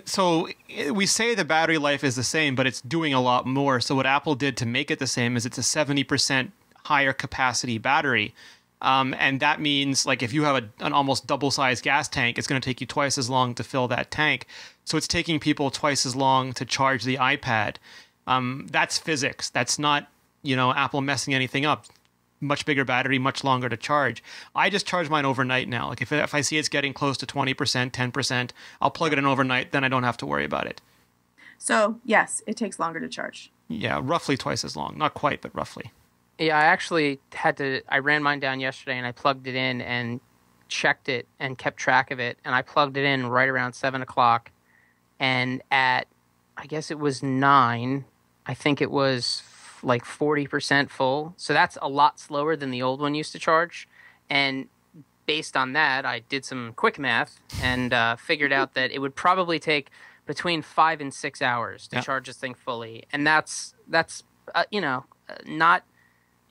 so we say the battery life is the same, but it's doing a lot more. So what Apple did to make it the same is it's a 70% higher capacity battery. And that means like if you have an almost double-sized gas tank, it's going to take you twice as long to fill that tank. So it's taking people twice as long to charge the iPad. That's physics. That's not, Apple messing anything up. Much bigger battery, much longer to charge. I just charge mine overnight now. Like if I see it's getting close to 20%, 10%, I'll plug it in overnight. Then I don't have to worry about it. So yes, it takes longer to charge. Yeah, roughly twice as long. Not quite, but roughly. Yeah, I actually I ran mine down yesterday, and I plugged it in and checked it and kept track of it. And I plugged it in right around 7 o'clock. And at, I guess it was 9, I think it was like 40% full. So that's a lot slower than the old one used to charge. And based on that, I did some quick math and figured out that it would probably take between 5 and 6 hours to charge this thing fully. And that's not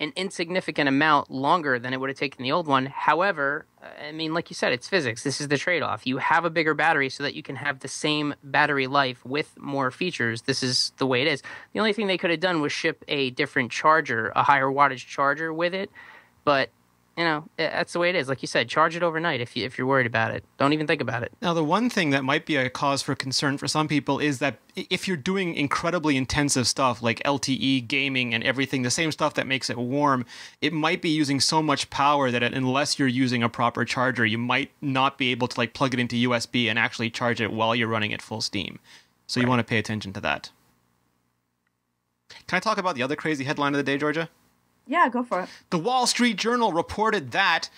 an insignificant amount longer than it would have taken the old one. However, I mean, like you said, it's physics. This is the trade-off. You have a bigger battery so that you can have the same battery life with more features. This is the way it is. The only thing they could have done was ship a different charger, a higher wattage charger with it. But, that's the way it is. Like you said, charge it overnight if you're worried about it. Don't even think about it. Now, the one thing that might be a cause for concern for some people is that if you're doing incredibly intensive stuff like LTE, gaming, and everything, the same stuff that makes it warm, it might be using so much power that unless you're using a proper charger, you might not be able to plug it into USB and actually charge it while you're running at full steam. So you want to pay attention to that. Can I talk about the other crazy headline of the day, Georgia? Yeah, go for it. The Wall Street Journal reported that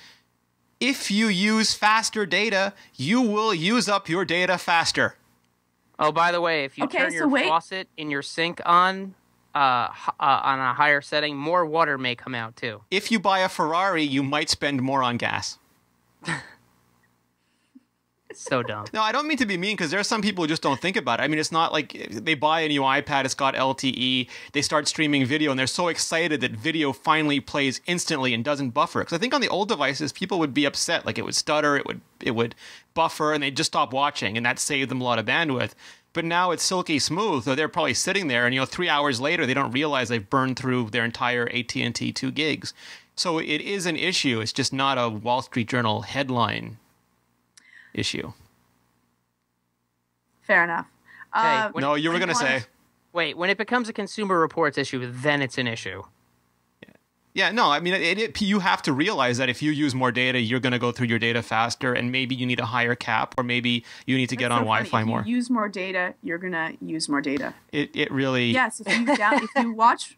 if you use faster data, you will use up your data faster. Oh, by the way, if you turn your faucet in your sink on a higher setting, more water may come out too. If you buy a Ferrari, you might spend more on gas. It's so dumb. No, I don't mean to be mean because there are some people who just don't think about it. I mean, it's not like they buy a new iPad, it's got LTE, they start streaming video, and they're so excited that video finally plays instantly and doesn't buffer. Because I think on the old devices, people would be upset. Like it would stutter, it would buffer, and they'd just stop watching, and that saved them a lot of bandwidth. But now it's silky smooth, so they're probably sitting there, and 3 hours later, they don't realize they've burned through their entire AT&T 2 gigs. So it is an issue. It's just not a Wall Street Journal headline issue. Fair enough. No, you were going to say. Wait, when it becomes a Consumer Reports issue, then it's an issue. Yeah, no, I mean, you have to realize that if you use more data, you're going to go through your data faster, and maybe you need a higher cap, or maybe you need to get on Wi-Fi more. If you use more data, you're going to use more data. It really... Yes, if you watch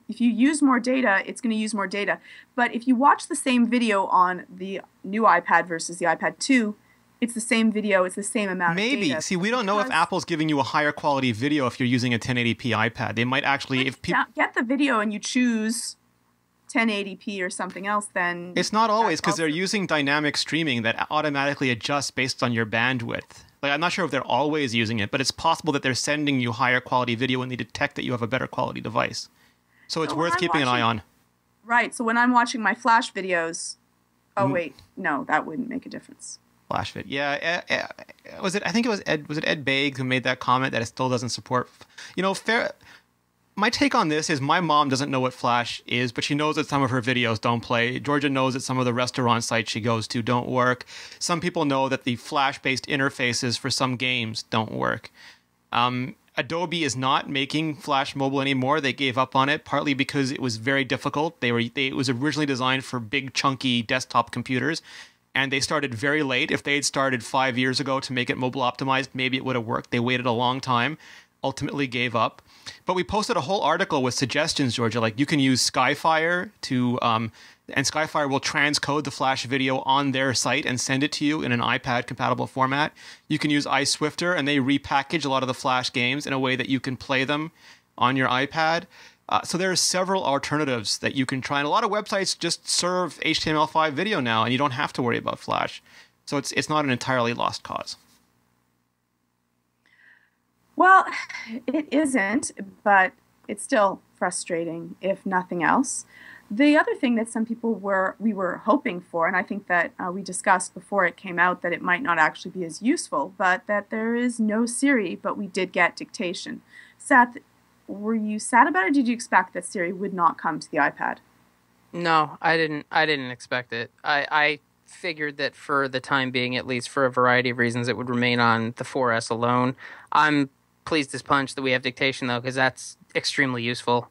if you use more data, it's going to use more data. But if you watch the same video on the new iPad versus the iPad 2, it's the same video, it's the same amount of data. Maybe. See, we don't know if Apple's giving you a higher quality video if you're using a 1080p iPad. They might actually... if people get the video and you choose 1080p or something else, then... It's not always, because they're using dynamic streaming that automatically adjusts based on your bandwidth. Like, I'm not sure if they're always using it, but it's possible that they're sending you higher quality video when they detect that you have a better quality device. So it's worth keeping an eye on. Right. So when I'm watching my Flash videos... Oh, wait. No, that wouldn't make a difference. Flash vid. Yeah. Was it? I think it was Ed. Was it Ed Baig who made that comment that it still doesn't support? You know, my take on this is my mom doesn't know what Flash is, but she knows that some of her videos don't play. Georgia knows that some of the restaurant sites she goes to don't work. Some people know that the Flash-based interfaces for some games don't work. Adobe is not making Flash Mobile anymore. They gave up on it, partly because it was very difficult. It was originally designed for big, chunky desktop computers, and they started very late. If they had started 5 years ago to make it mobile optimized, maybe it would have worked. They waited a long time, ultimately gave up. But we posted a whole article with suggestions, Georgia. Like, you can use Skyfire to, and Skyfire will transcode the Flash video on their site and send it to you in an iPad-compatible format. You can use iSwifter, and they repackage a lot of the Flash games in a way that you can play them on your iPad. So there are several alternatives that you can try, and a lot of websites just serve HTML5 video now, and you don't have to worry about Flash. So it's not an entirely lost cause. Well, it isn't, but it's still frustrating, if nothing else. The other thing that some people we were hoping for, and I think that we discussed before it came out that it might not actually be as useful, but that there is no Siri, but we did get dictation. Seth, were you sad about it, or did you expect that Siri would not come to the iPad? No, I didn't expect it. I figured that for the time being, at least for a variety of reasons, it would remain on the 4S alone. I'm pleased as punch that we have dictation, though, because that's extremely useful.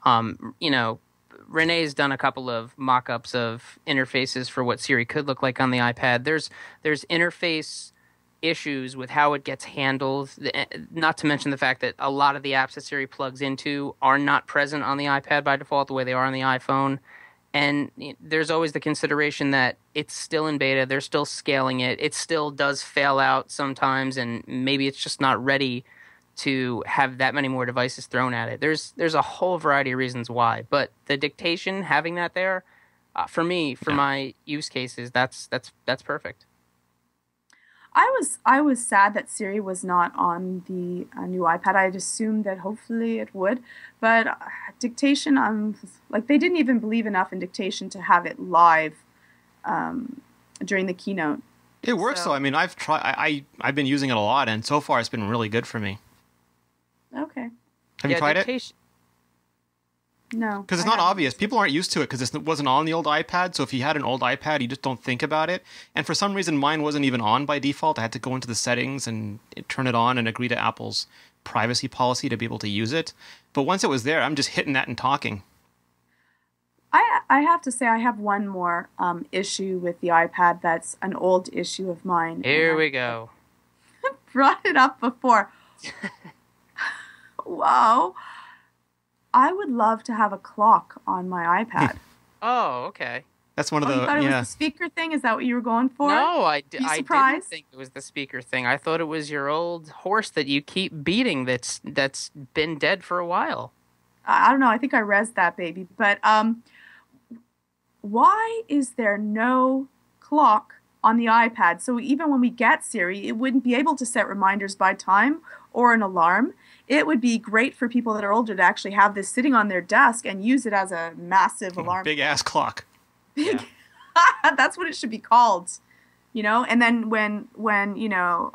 You know, Rene's done a couple of mock-ups of interfaces for what Siri could look like on the iPad. There's interface issues with how it gets handled, not to mention the fact that a lot of the apps that Siri plugs into are not present on the iPad by default the way they are on the iPhone. And there's always the consideration that it's still in beta, they're still scaling it, it still does fail out sometimes, and maybe it's just not ready to have that many more devices thrown at it. There's a whole variety of reasons why, but the dictation, having that there, for me, for my use cases, that's perfect. I was sad that Siri was not on the new iPad. I'd assumed that hopefully it would, but dictation, like, they didn't even believe enough in dictation to have it live during the keynote. It works though. I mean, I've been using it a lot, and so far it's been really good for me. Okay. Have you tried it? No. Because it's not obvious. People aren't used to it because it wasn't on the old iPad. So if you had an old iPad, you just don't think about it. And for some reason, mine wasn't even on by default. I had to go into the settings and turn it on and agree to Apple's privacy policy to be able to use it. But once it was there, I'm just hitting that and talking. I have to say I have one more issue with the iPad that's an old issue of mine. Here we go. Brought it up before. Wow. I would love to have a clock on my iPad. Oh, okay. That's one of the... You thought it was the speaker thing? Is that what you were going for? No, I didn't think it was the speaker thing. I thought it was your old horse that you keep beating that's been dead for a while. I don't know. I think I rezzed that baby. But why is there no clock on the iPad? So even when we get Siri, it wouldn't be able to set reminders by time or an alarm. It would be great for people that are older to actually have this sitting on their desk and use it as a massive alarm. Big ass clock. Yeah. That's what it should be called, you know. And then when you know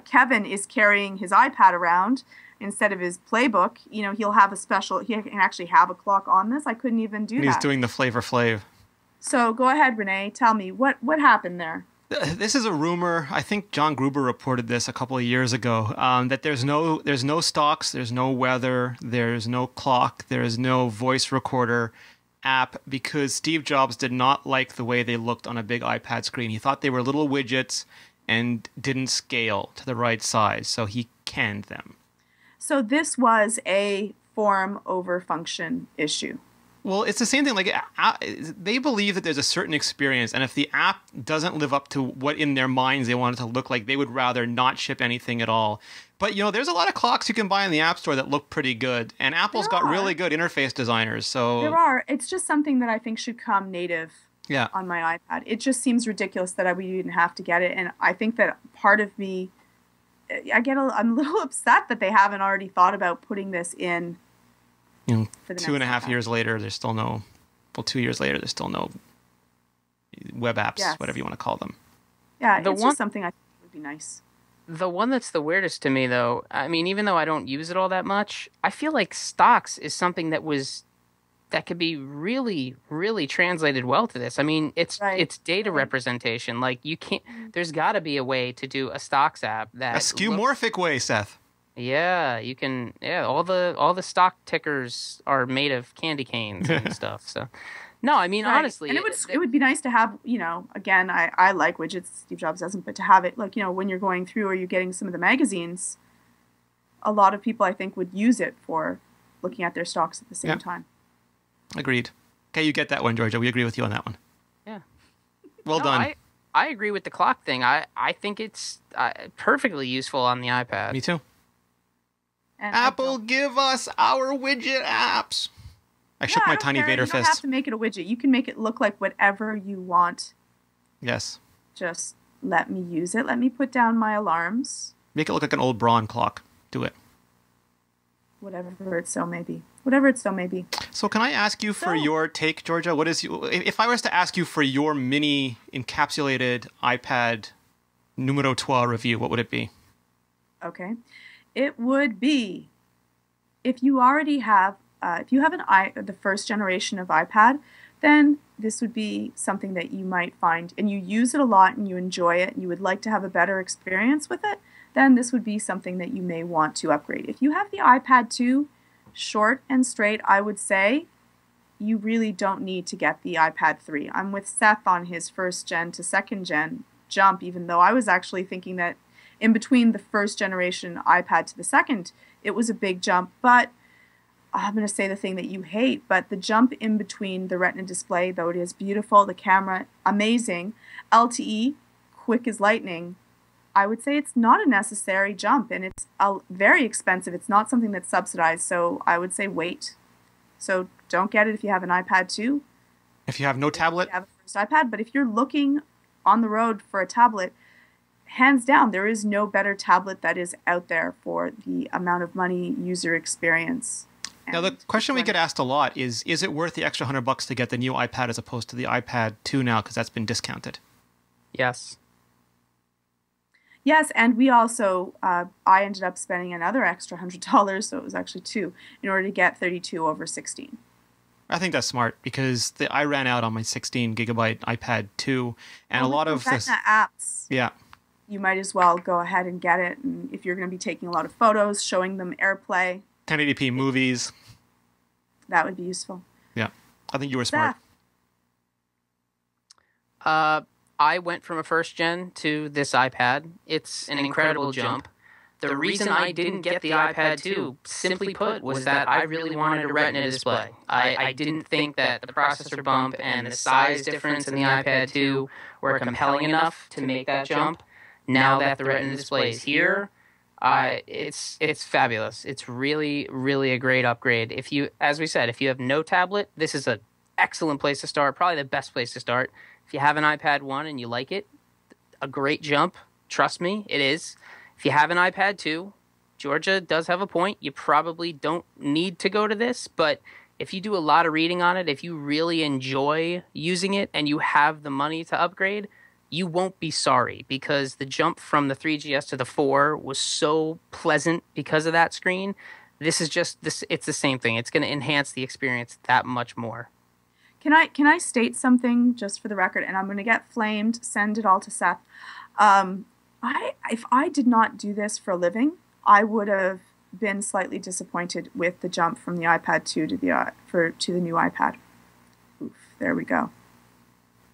Kevin is carrying his iPad around instead of his playbook, you know, he'll have a special. He can actually have a clock on this. I couldn't even do that. He's doing the Flavor Flav. So go ahead, Rene. Tell me what happened there. This is a rumor. I think John Gruber reported this a couple of years ago, that there's no stocks, there's no weather, there's no clock, there's no voice recorder app because Steve Jobs did not like the way they looked on a big iPad screen. He thought they were little widgets and didn't scale to the right size, so he canned them. So this was a form over function issue. Well, it's the same thing. Like, they believe that there's a certain experience, and if the app doesn't live up to what in their minds they want it to look like, they would rather not ship anything at all. But, there's a lot of clocks you can buy in the App Store that look pretty good, and Apple's got really good interface designers. So there are. It's just something that I think should come native on my iPad. It just seems ridiculous that we didn't have to get it, and I think that part of me, I'm a little upset that they haven't already thought about putting this in. For 2.5 years later, there's still no. Well, 2 years later, there's still no web apps, whatever you want to call them. Yeah, it's just something I think would be nice. The one that's the weirdest to me, though, I mean, even though I don't use it all that much, I feel like stocks is something that could be really, really translated well to this. I mean, it's data representation. Like, you can't. There's got to be a way to do a stocks app that a skeuomorphic way, Seth. Yeah, you can. Yeah, all the stock tickers are made of candy canes and stuff. So, no, I mean honestly, and it would be nice to have. Again, I like widgets. Steve Jobs doesn't, but to have it like when you're going through or you're getting some of the magazines, a lot of people I think would use it for looking at their stocks at the same time. Agreed. Okay, you get that one, Georgia. We agree with you on that one. Yeah. Well done. I agree with the clock thing. I think it's perfectly useful on the iPad. Me too. And Apple, give us our widget apps. I shook my tiny Vader fist. You don't have to make it a widget. You can make it look like whatever you want. Yes. Just let me use it. Let me put down my alarms. Make it look like an old Braun clock. Do it. Whatever it so may be. Whatever it so may be. So can I ask you for your take, Georgia? What is if I was to ask you for your mini encapsulated iPad numero 12 review, what would it be? Okay. It would be, if you already have, if you have the first generation of iPad, then this would be something that you might find, and you use it a lot and you enjoy it and you would like to have a better experience with it, then this would be something that you may want to upgrade. If you have the iPad 2, short and straight, I would say you really don't need to get the iPad 3. I'm with Seth on his first gen to second gen jump, even though I was actually thinking that in between the first generation iPad to the second, it was a big jump. But I'm going to say the thing that you hate, but the jump in between the Retina display, though it is beautiful, the camera, amazing, LTE, quick as lightning, I would say it's not a necessary jump, and it's very expensive. It's not something that's subsidized, so I would say wait. So don't get it if you have an iPad 2. If you have no tablet? If you have a first iPad, but if you're looking on the road for a tablet, hands down, there is no better tablet that is out there for the amount of money, user experience. Now, the question we get asked a lot is it worth the extra $100 to get the new iPad as opposed to the iPad 2 now, because that's been discounted? Yes. Yes, and we also, I ended up spending another extra $100, so it was actually $2, in order to get 32 over 16. I think that's smart, because I ran out on my 16 gigabyte iPad 2, and a lot of this apps. Yeah. You might as well go ahead and get it, and if you're going to be taking a lot of photos, showing them AirPlay, 1080p movies, that would be useful. Yeah, I think you were smart. I went from a first gen to this iPad. It's an incredible jump. The reason I didn't get the iPad 2, simply put, was that I really wanted a Retina display. I didn't think that the processor bump and the size difference in the iPad 2 were compelling enough to make that jump. Now that the Retina display is here, it's fabulous. It's really, really a great upgrade. If you, as we said, if you have no tablet, this is an excellent place to start, probably the best place to start. If you have an iPad 1 and you like it, a great jump. Trust me, it is. If you have an iPad 2, Georgia does have a point. You probably don't need to go to this, but if you do a lot of reading on it, if you really enjoy using it and you have the money to upgrade, you won't be sorry, because the jump from the 3GS to the 4 was so pleasant because of that screen. This is just this. It's the same thing. It's going to enhance the experience that much more. Can I state something just for the record, and I'm going to get flamed, send it all to Seth. If I did not do this for a living, I would have been slightly disappointed with the jump from the iPad 2 to the new iPad. Oof, there we go.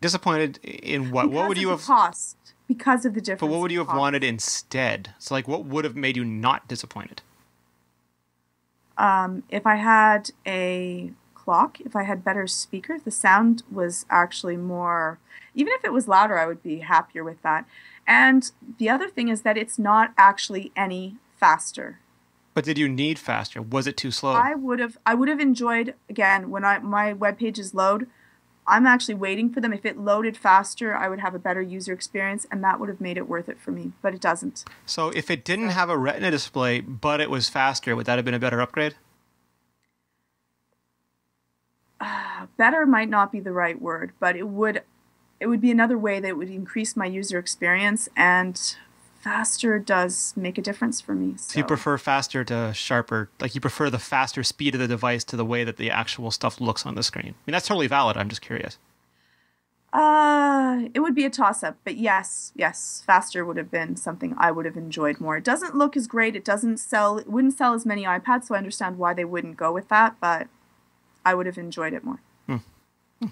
Disappointed in what? What would you have cost? Because of the difference. But what would you have wanted instead? So, like, what would have made you not disappointed? If I had a clock, if I had better speakers, the sound was actually more, even if it was louder, I would be happier with that. And the other thing is that it's not actually any faster. But did you need faster? Was it too slow? I would have enjoyed, again, when my web pages load, I'm actually waiting for them. If it loaded faster, I would have a better user experience, and that would have made it worth it for me, but it doesn't. So if it didn't have a Retina display, but it was faster, would that have been a better upgrade? Better might not be the right word, but it would be another way that would increase my user experience, and faster does make a difference for me. So you prefer faster to sharper, like you prefer the faster speed of the device to the way that the actual stuff looks on the screen. I mean, that's totally valid. I'm just curious. It would be a toss-up, but yes, faster would have been something I would have enjoyed more. It doesn't look as great. It wouldn't sell as many iPads, so I understand why they wouldn't go with that, but I would have enjoyed it more.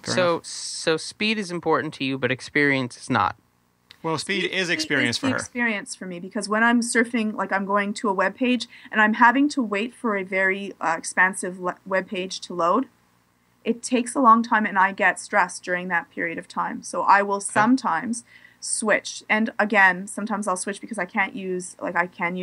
So speed is important to you, but experience is not. Well, speed is experience for her. Experience for me, because when I'm surfing, like I'm going to a web page and I'm having to wait for a very expansive web page to load, it takes a long time and I get stressed during that period of time. So I will sometimes switch. And again, sometimes I'll switch because I can use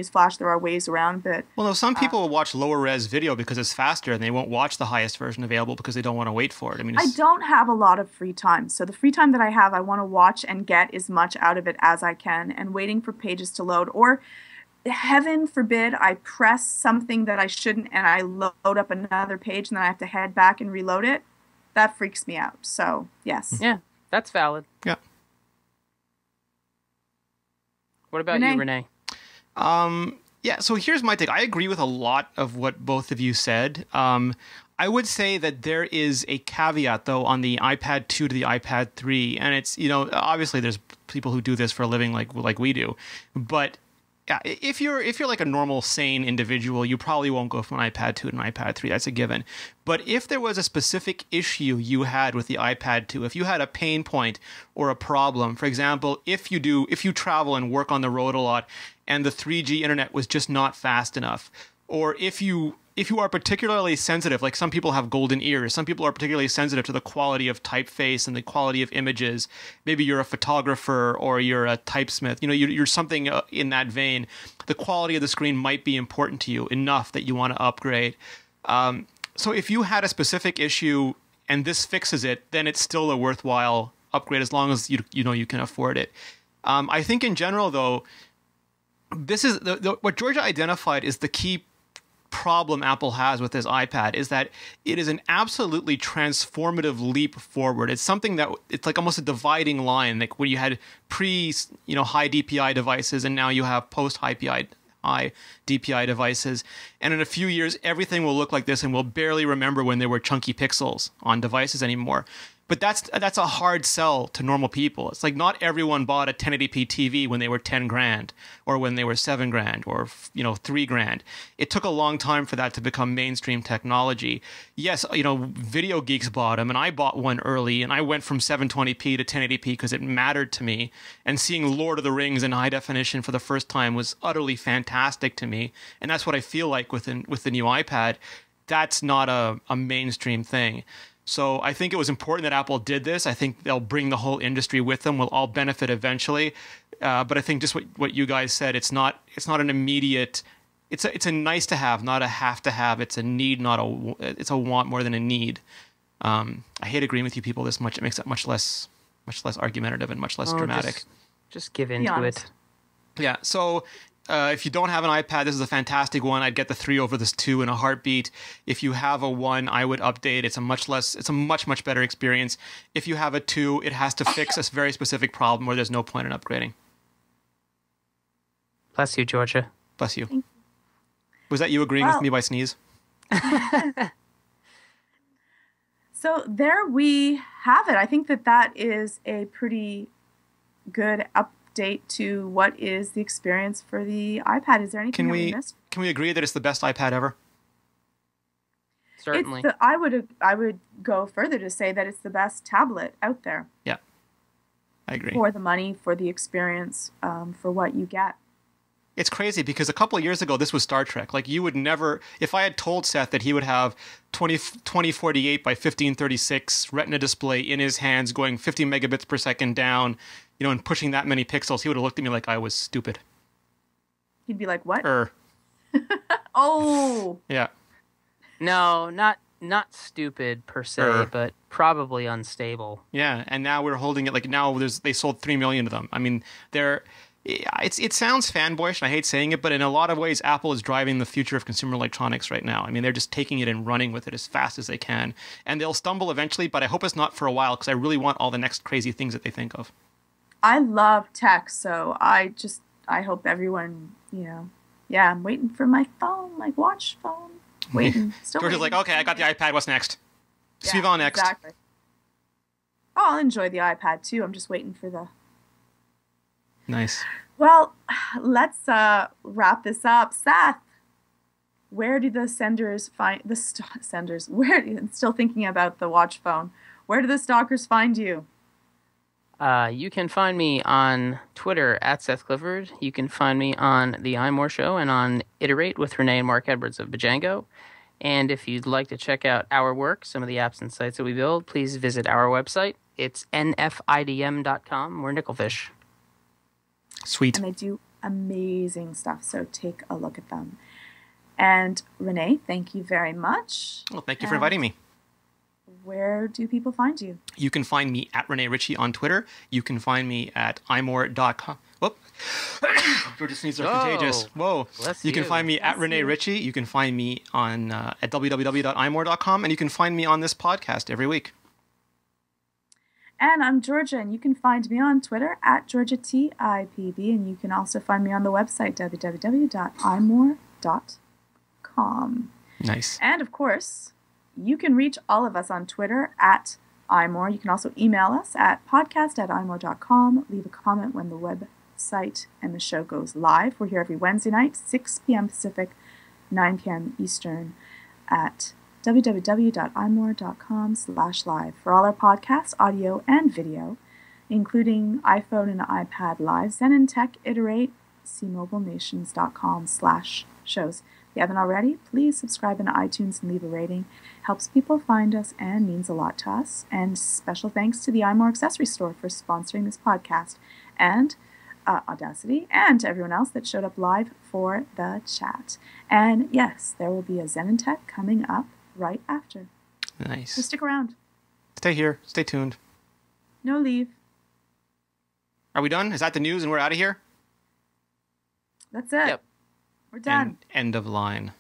Flash. There are ways around, but well, no, some people will watch lower res video because it's faster, and they won't watch the highest version available because they don't want to wait for it. I mean, I don't have a lot of free time, so the free time that I have, I want to watch and get as much out of it as I can. And waiting for pages to load, or heaven forbid, I press something that I shouldn't, and I load up another page, and then I have to head back and reload it. That freaks me out. So yes, yeah, that's valid. Yeah. What about you, Rene? Yeah, so here's my take. I agree with a lot of what both of you said. I would say that there is a caveat, though, on the iPad 2 to the iPad 3. And it's, obviously there's people who do this for a living like we do. But yeah, if you're like a normal, sane individual, you probably won't go from an iPad 2 to an iPad 3. That's a given. But if there was a specific issue you had with the iPad 2, if you had a pain point or a problem, for example, if you travel and work on the road a lot and the 3G internet was just not fast enough, or if you are particularly sensitive, like some people have golden ears, some people are particularly sensitive to the quality of typeface and the quality of images. Maybe you're a photographer or you're a typesmith. You're something in that vein. The quality of the screen might be important to you enough that you want to upgrade. So if you had a specific issue and this fixes it, then it's still a worthwhile upgrade as long as you can afford it. I think in general, though, this is what Georgia identified is the key problem Apple has with this iPad, is that it is an absolutely transformative leap forward. It's something that it's like almost a dividing line, like when you had high DPI devices and now you have post high DPI devices, and in a few years everything will look like this and we'll barely remember when there were chunky pixels on devices anymore. But that's a hard sell to normal people. It's like not everyone bought a 1080p TV when they were 10 grand or when they were 7 grand or 3 grand. It took a long time for that to become mainstream technology. Yes, video geeks bought them, and I bought one early, and I went from 720p to 1080p because it mattered to me. And seeing Lord of the Rings in high definition for the first time was utterly fantastic to me. And that's what I feel like with the new iPad. That's not a mainstream thing. So I think it was important that Apple did this. I think they'll bring the whole industry with them. We'll all benefit eventually. But I think just what you guys said, it's not an immediate. It's a nice to have, not a have to have. It's a need, it's a want more than a need. I hate agreeing with you people this much. It makes it much less argumentative and much less dramatic. Just give into it. Yeah. So. If you don't have an iPad, this is a fantastic one. I'd get the 3 over this 2 in a heartbeat. If you have a 1, I would update. It's a much better experience. If you have a 2, it has to fix a very specific problem where there's no point in upgrading. Bless you, Georgia. Bless you. Was that you agreeing with me by sneeze? So there we have it. I think that is a pretty good update to what is the experience for the iPad. Is there anything we missed? Can we agree that it's the best iPad ever? Certainly. I would go further to say that it's the best tablet out there. Yeah, I agree. For the money, for the experience, for what you get. It's crazy because a couple of years ago, this was Star Trek. Like, you would never, if I had told Seth that he would have 2048 by 1536 Retina display in his hands going 50 megabits per second down, and pushing that many pixels, he would have looked at me like I was stupid. He'd be like, what? Oh. Yeah. No, not stupid per se, but probably unstable. Yeah, and now we're holding it like now they sold 3 million of them. I mean, it sounds fanboyish, and I hate saying it, but in a lot of ways, Apple is driving the future of consumer electronics right now. I mean, they're just taking it and running with it as fast as they can. And they'll stumble eventually, but I hope it's not for a while because I really want all the next crazy things that they think of. I love tech, so I hope everyone, I'm waiting for my phone, my watch phone. Waiting. George is like, okay, I got the iPad. What's next? Move on next. Exactly. Oh, I'll enjoy the iPad too. I'm just waiting for the... Nice. Well, let's wrap this up. Seth, where do the senders find... senders? I'm still thinking about the watch phone. Where do the stalkers find you? You can find me on Twitter at Seth Clifford. You can find me on The iMore Show and on Iterate with Rene and Mark Edwards of Bajango. And if you'd like to check out our work, some of the apps and sites that we build, please visit our website. It's nfidm.com. We're Nickelfish. Sweet. And they do amazing stuff, so take a look at them. And Rene, thank you very much. Well, thank you for inviting me. Where do people find you? You can find me at Rene Ritchie on Twitter. You can find me at imore.com. Whoop. George's sneezes are contagious. Whoa. You can find me at Rene Ritchie. You can find me on at www.imore.com. And you can find me on this podcast every week. And I'm Georgia, and you can find me on Twitter at GeorgiaTIPB. And you can also find me on the website, www.imore.com. Nice. And, of course, you can reach all of us on Twitter at iMore. You can also email us at podcast@imore.com. Leave a comment when the website and the show goes live. We're here every Wednesday night, 6 p.m. Pacific, 9 p.m. Eastern at www.imore.com/live for all our podcasts, audio and video, including iPhone and iPad Live, Zen and Tech, Iterate, cmobilenations.com/shows. If you haven't already, please subscribe in iTunes and leave a rating. Helps people find us and means a lot to us. And special thanks to the iMore Accessory Store for sponsoring this podcast, and Audacity, and to everyone else that showed up live for the chat. And yes, there will be a Zen and Tech coming up right after. Nice. So stick around. Stay here. Stay tuned. No leave. Are we done? Is that the news and we're out of here? That's it. Yep. We're done. End of line.